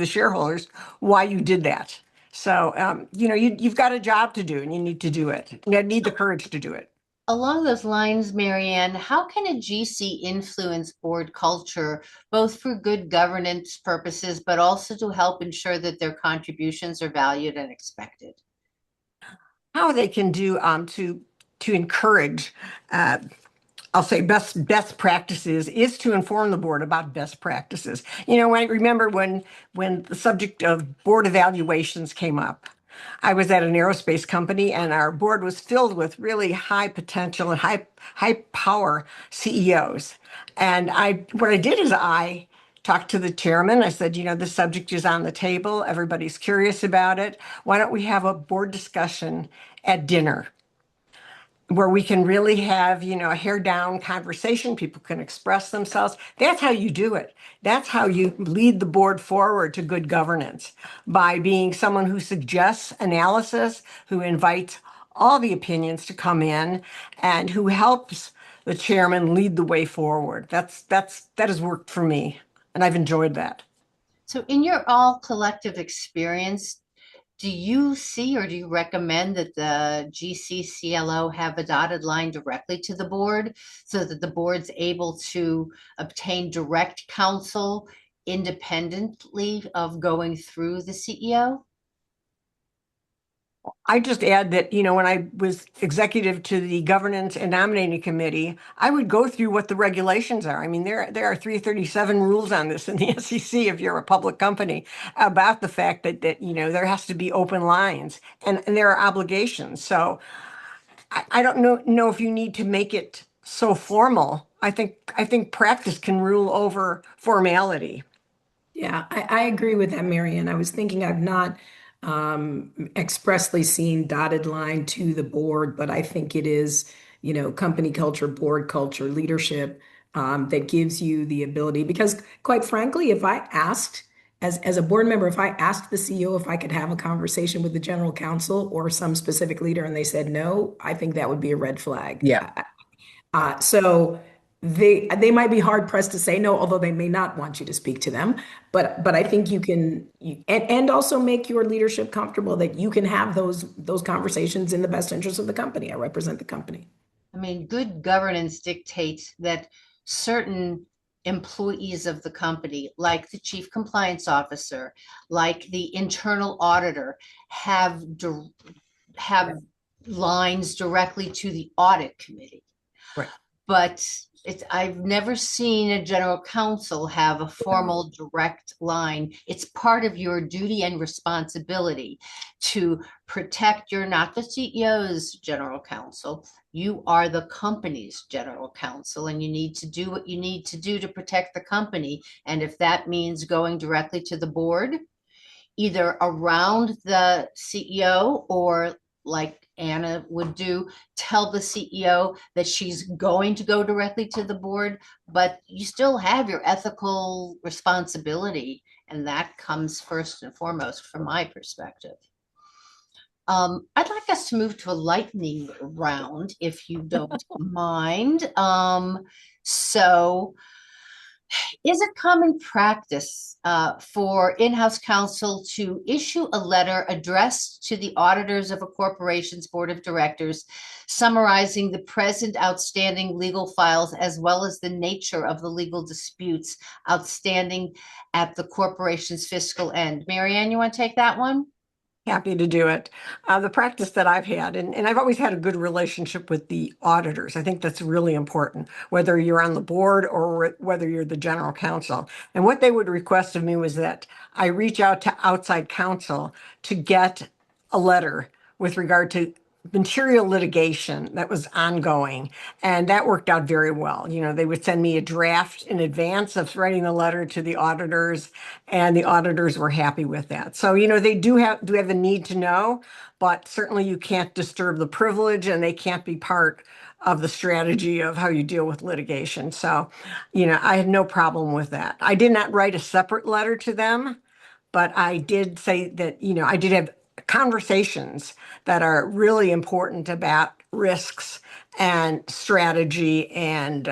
shareholders why you did that. So, you've got a job to do and you need to do it. You need the courage to do it. Along those lines, Mary Ann, how can a GC influence board culture, both for good governance purposes, but also to help ensure that their contributions are valued and expected? How they can do to encourage I'll say best practices is to inform the board about best practices. I remember when the subject of board evaluations came up. I was at an aerospace company and our board was filled with really high potential and high power CEOs. And what I did is I talked to the chairman. I said, this subject is on the table. Everybody's curious about it. Why don't we have a board discussion at dinner, where we can really have, a hair down conversation. People can express themselves. That's how you do it. That's how you lead the board forward to good governance, by being someone who suggests analysis, who invites all the opinions to come in, and who helps the chairman lead the way forward. That has worked for me, and I've enjoyed that. So, in your all collective experience, do you see or do you recommend that the GCCLO have a dotted line directly to the board so that the board's able to obtain direct counsel independently of going through the CEO? I just add that, when I was executive to the governance and nominating committee, I would go through what the regulations are. I mean, there are 337 rules on this in the SEC if you're a public company about the fact that there has to be open lines and there are obligations. So I don't know if you need to make it so formal. I think practice can rule over formality. Yeah, I agree with that, Marian. I was thinking I've not expressly seen dotted line to the board, but I think it is, company culture, board culture, leadership, that gives you the ability. Because quite frankly, if I asked, as a board member, if I asked the CEO if I could have a conversation with the general counsel or some specific leader and they said no, I think that would be a red flag. Yeah. So they might be hard pressed to say no, although they may not want you to speak to them. But I think you can and also make your leadership comfortable that you can have those conversations in the best interest of the company. I represent the company. I mean, good governance dictates that certain employees of the company, like the chief compliance officer, like the internal auditor, have lines directly to the audit committee. Right. But I've never seen a general counsel have a formal direct line. It's part of your duty and responsibility to protect. You're not the CEO's general counsel. You are the company's general counsel, and you need to do what you need to do to protect the company. And if that means going directly to the board, either around the CEO or like Anna would do, tell the CEO that she's going to go directly to the board, but you still have your ethical responsibility. And that comes first and foremost from my perspective. I'd like us to move to a lightning round, if you don't mind. So is it common practice for in-house counsel to issue a letter addressed to the auditors of a corporation's board of directors, summarizing the present outstanding legal files as well as the nature of the legal disputes outstanding at the corporation's fiscal end? Mary Ann, you want to take that one? Happy to do it. The practice that I've had, and I've always had a good relationship with the auditors. I think that's really important, whether you're on the board or whether you're the general counsel. And what they would request of me was that I reach out to outside counsel to get a letter with regard to material litigation that was ongoing. And that worked out very well. They would send me a draft in advance of writing the letter to the auditors, and the auditors were happy with that. So, they do have the need to know, but certainly you can't disturb the privilege, and they can't be part of the strategy of how you deal with litigation. So, I had no problem with that. I did not write a separate letter to them, but I did say that, I did have conversations that are really important about risks and strategy and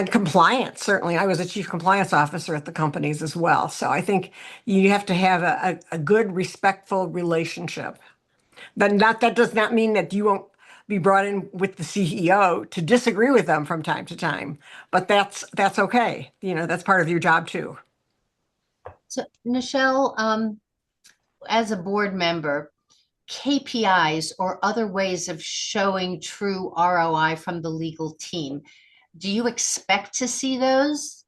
compliance. Certainly, I was a chief compliance officer at the companies as well. So I think you have to have a good, respectful relationship. But that does not mean that you won't be brought in with the CEO to disagree with them from time to time. But that's okay. That's part of your job too. So, Nichelle, as a board member, KPIs or other ways of showing true ROI from the legal team, do you expect to see those?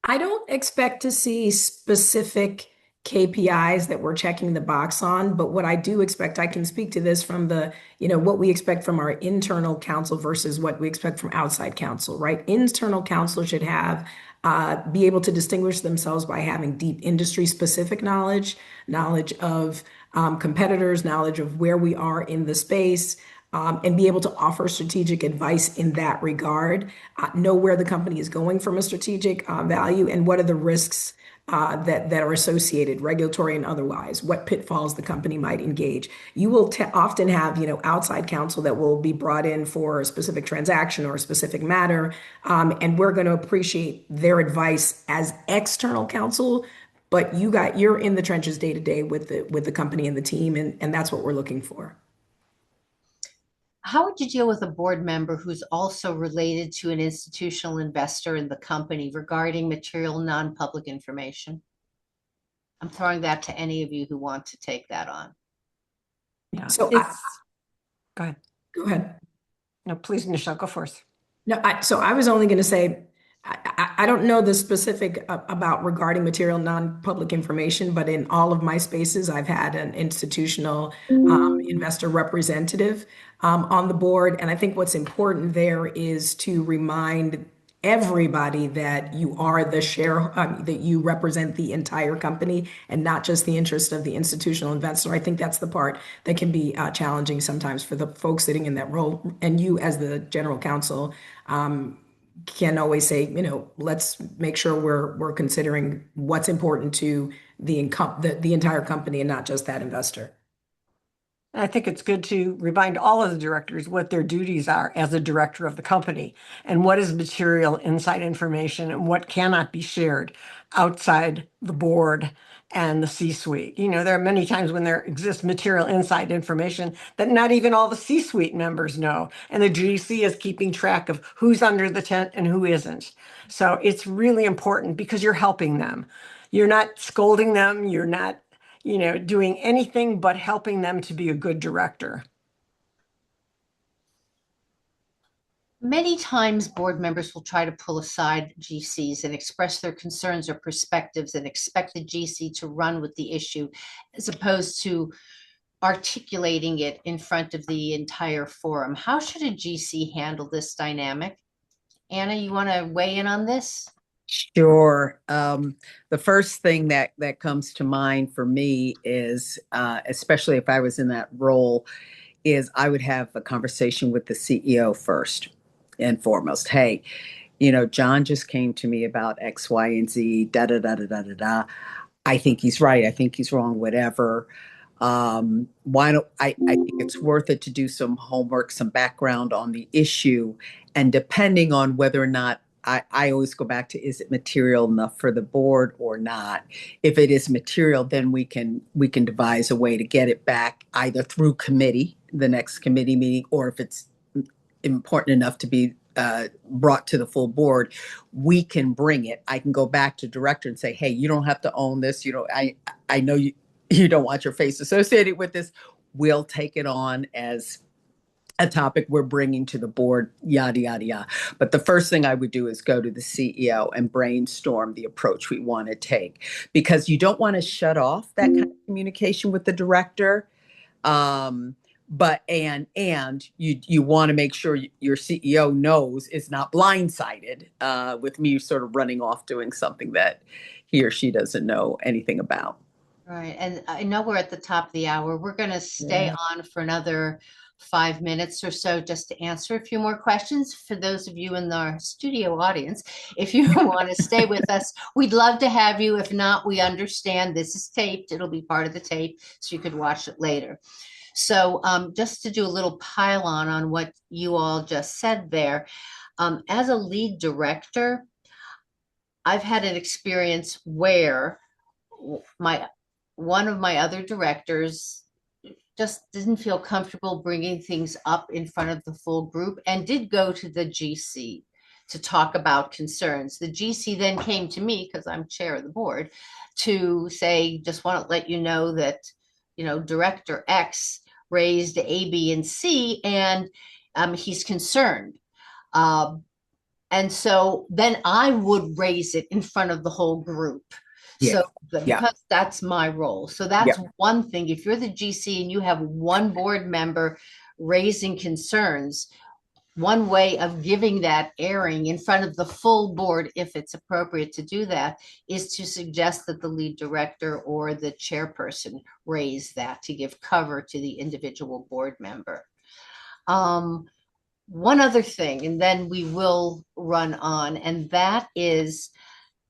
I don't expect to see specific KPIs that we're checking the box on, but what I do expect, I can speak to this from what we expect from our internal counsel versus what we expect from outside counsel, right? Internal counsel should be able to distinguish themselves by having deep industry specific knowledge of competitors, knowledge of where we are in the space, and be able to offer strategic advice in that regard, know where the company is going from a strategic value, and what are the risks that are associated, regulatory and otherwise, what pitfalls the company might engage. You will often have, outside counsel that will be brought in for a specific transaction or a specific matter, and we're going to appreciate their advice as external counsel. But you're in the trenches day to day with the company and the team, and that's what we're looking for. How would you deal with a board member who's also related to an institutional investor in the company regarding material non-public information? I'm throwing that to any of you who want to take that on. Yeah. So Go ahead. Go ahead. No, please, Nichelle, go first. No, so I was only going to say, I don't know the specific about regarding material non-public information, but in all of my spaces, I've had an institutional investor representative on the board. And I think what's important there is to remind everybody that you are the that you represent the entire company and not just the interest of the institutional investor. I think that's the part that can be challenging sometimes for the folks sitting in that role. And you, as the general counsel, can always say, let's make sure we're considering what's important to the entire company and not just that investor. I think it's good to remind all of the directors what their duties are as a director of the company and what is material inside information and what cannot be shared outside the board and the C-suite. There are many times when there exists material inside information that not even all the C-suite members know. And the GC is keeping track of who's under the tent and who isn't. So it's really important because you're helping them. You're not scolding them. You're not doing anything but helping them to be a good director. Many times board members will try to pull aside GCs and express their concerns or perspectives and expect the GC to run with the issue as opposed to articulating it in front of the entire forum. How should a GC handle this dynamic? Anna, you want to weigh in on this? Sure. The first thing that comes to mind for me is, especially if I was in that role, is I would have a conversation with the CEO first and foremost. Hey, John just came to me about X, Y, and Z, da da da da da da da. I think he's right. I think he's wrong. Whatever. Why don't I think it's worth it to do some homework, some background on the issue, and depending on whether or not I always go back to, is it material enough for the board or not? If it is material, then we can devise a way to get it back either through committee, the next committee meeting, or if it's important enough to be brought to the full board, we can bring it. I can go back to director and say, hey, you don't have to own this. I know you don't want your face associated with this. We'll take it on as a topic we're bringing to the board, yada, yada, yada. But the first thing I would do is go to the CEO and brainstorm the approach we want to take, because you don't want to shut off that kind of communication with the director. But you want to make sure your CEO knows is not blindsided with me sort of running off doing something that he or she doesn't know anything about. Right. And I know we're at the top of the hour. We're going to stay on for another 5 minutes or so just to answer a few more questions. For those of you in the studio audience, if you want to stay with us, we'd love to have you. If not, we understand this is taped. It'll be part of the tape, so you could watch it later. So just to do a little pile on what you all just said there, as a lead director, I've had an experience where one of my other directors just didn't feel comfortable bringing things up in front of the full group and did go to the GC to talk about concerns. The GC then came to me, because I'm chair of the board, to say, just want to let you know that, Director X raised A, B, and C, and he's concerned. And so then I would raise it in front of the whole group. Yeah. So because that's my role. So that's one thing. If you're the GC and you have one board member raising concerns, one way of giving that airing in front of the full board, if it's appropriate to do that, is to suggest that the lead director or the chairperson raise that to give cover to the individual board member. One other thing, and then we will run on, and that is,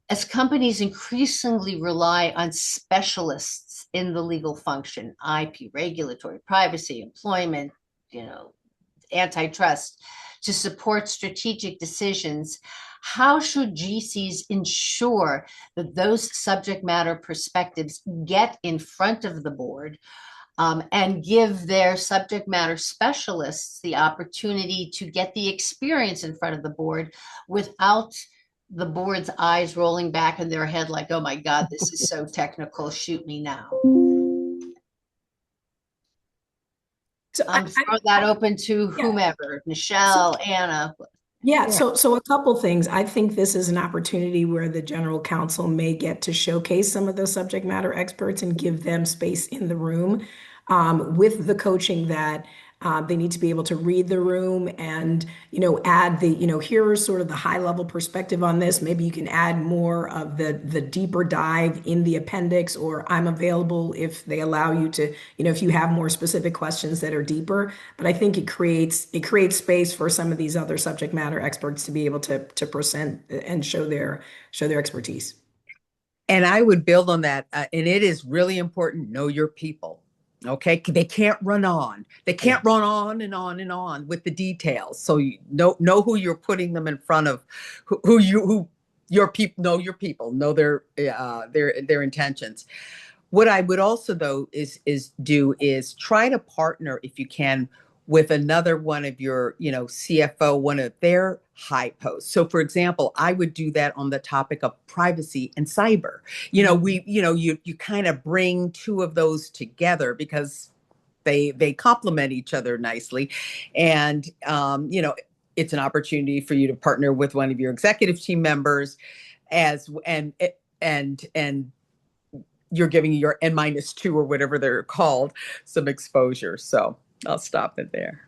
as companies increasingly rely on specialists in the legal function, IP, regulatory, privacy, employment, antitrust, to support strategic decisions, how should GCs ensure that those subject matter perspectives get in front of the board and give their subject matter specialists the opportunity to get the experience in front of the board without the board's eyes rolling back in their head like, oh my God, this is so technical, shoot me now. So I'm throwing that open to whomever, Michelle, Anna. Yeah, so a couple things. I think this is an opportunity where the general counsel may get to showcase some of the subject matter experts and give them space in the room with the coaching that They need to be able to read the room and, add here's sort of the high level perspective on this. Maybe you can add more of the deeper dive in the appendix, or I'm available if they allow you to, if you have more specific questions that are deeper. But I think it creates space for some of these other subject matter experts to be able to present and show their expertise. And I would build on that. And it is really important, know your people. Okay. They can't run on. They can't run on and on and on with the details. So you know who you're putting them in front of, who your people, know their intentions. What I would also though is try to partner if you can with another one of your, CFO, one of their high posts. So for example, I would do that on the topic of privacy and cyber. You kind of bring two of those together because they complement each other nicely. And, it's an opportunity for you to partner with one of your executive team members and you're giving your N-2 or whatever they're called some exposure. So I'll stop it there.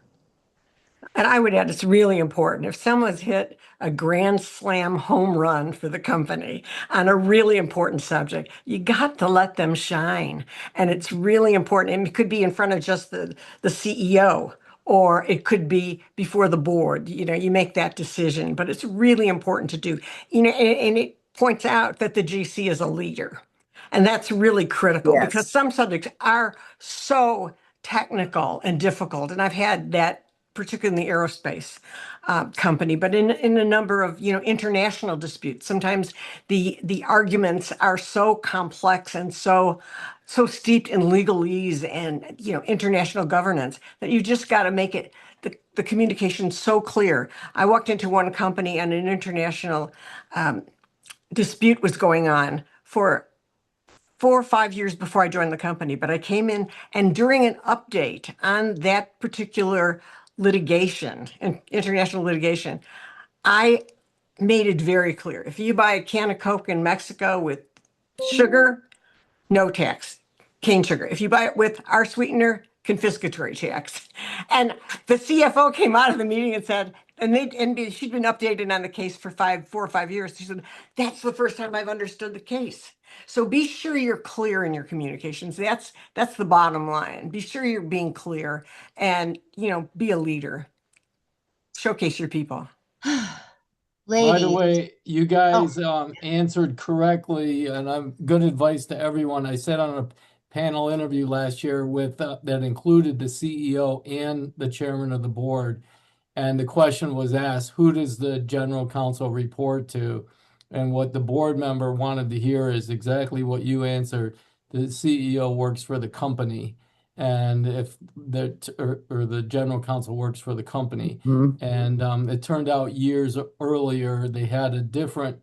And I would add, it's really important. If someone's hit a grand slam home run for the company on a really important subject, you got to let them shine. And it's really important. And it could be in front of just the CEO, or it could be before the board. You make that decision, but it's really important to do. And it points out that the GC is a leader. And that's really critical because some subjects are so technical and difficult. And I've had that particularly in the aerospace company, but in a number of international disputes. Sometimes the arguments are so complex and so steeped in legalese and international governance that you just got to make it the communication so clear. I walked into one company and an international dispute was going on for 4 or 5 years before I joined the company, but I came in and during an update on that particular litigation, international litigation, I made it very clear. If you buy a can of Coke in Mexico with sugar, no tax, cane sugar. If you buy it with our sweetener, confiscatory tax. And the CFO came out of the meeting and said, and she'd been updated on the case for 4 or 5 years. She said, that's the first time I've understood the case. So be sure you're clear in your communications. That's the bottom line. Be sure you're being clear and, be a leader. Showcase your people. Ladies. By the way, you guys answered correctly, and I'm good advice to everyone. I said on a panel interview last year with that included the CEO and the chairman of the board. And the question was asked, who does the general counsel report to? And what the board member wanted to hear is exactly what you answered. The CEO works for the company, and if the general counsel works for the company. And it turned out years earlier they had a different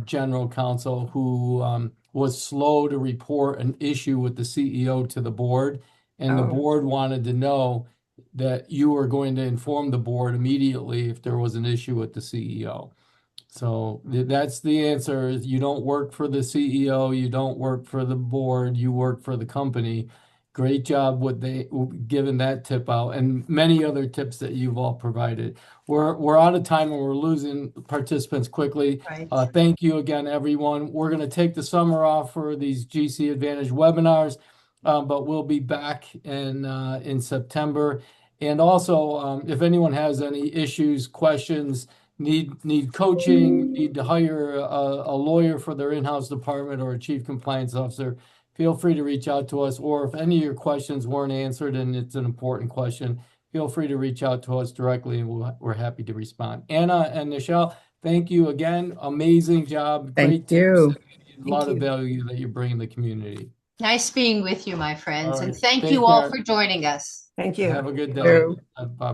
general counsel who was slow to report an issue with the CEO to the board, and the board wanted to know that you were going to inform the board immediately if there was an issue with the CEO. So that's the answer. You don't work for the CEO, you don't work for the board, you work for the company. Great job with giving that tip out and many other tips that you've all provided. We're out of time and we're losing participants quickly. Right. Thank you again, everyone. We're going to take the summer off for these GC Advantage webinars, but we'll be back in September. And also, if anyone has any issues, questions, need coaching, need to hire a lawyer for their in-house department or a chief compliance officer, feel free to reach out to us. Or if any of your questions weren't answered and it's an important question, feel free to reach out to us directly and we're happy to respond. Anna and Nichelle, thank you again. Amazing job. Thank you. A lot of value that you bring in the community. Nice being with you, my friends. All right. And thank Take you all care. for joining us. Thank you. Have a good day. Bye.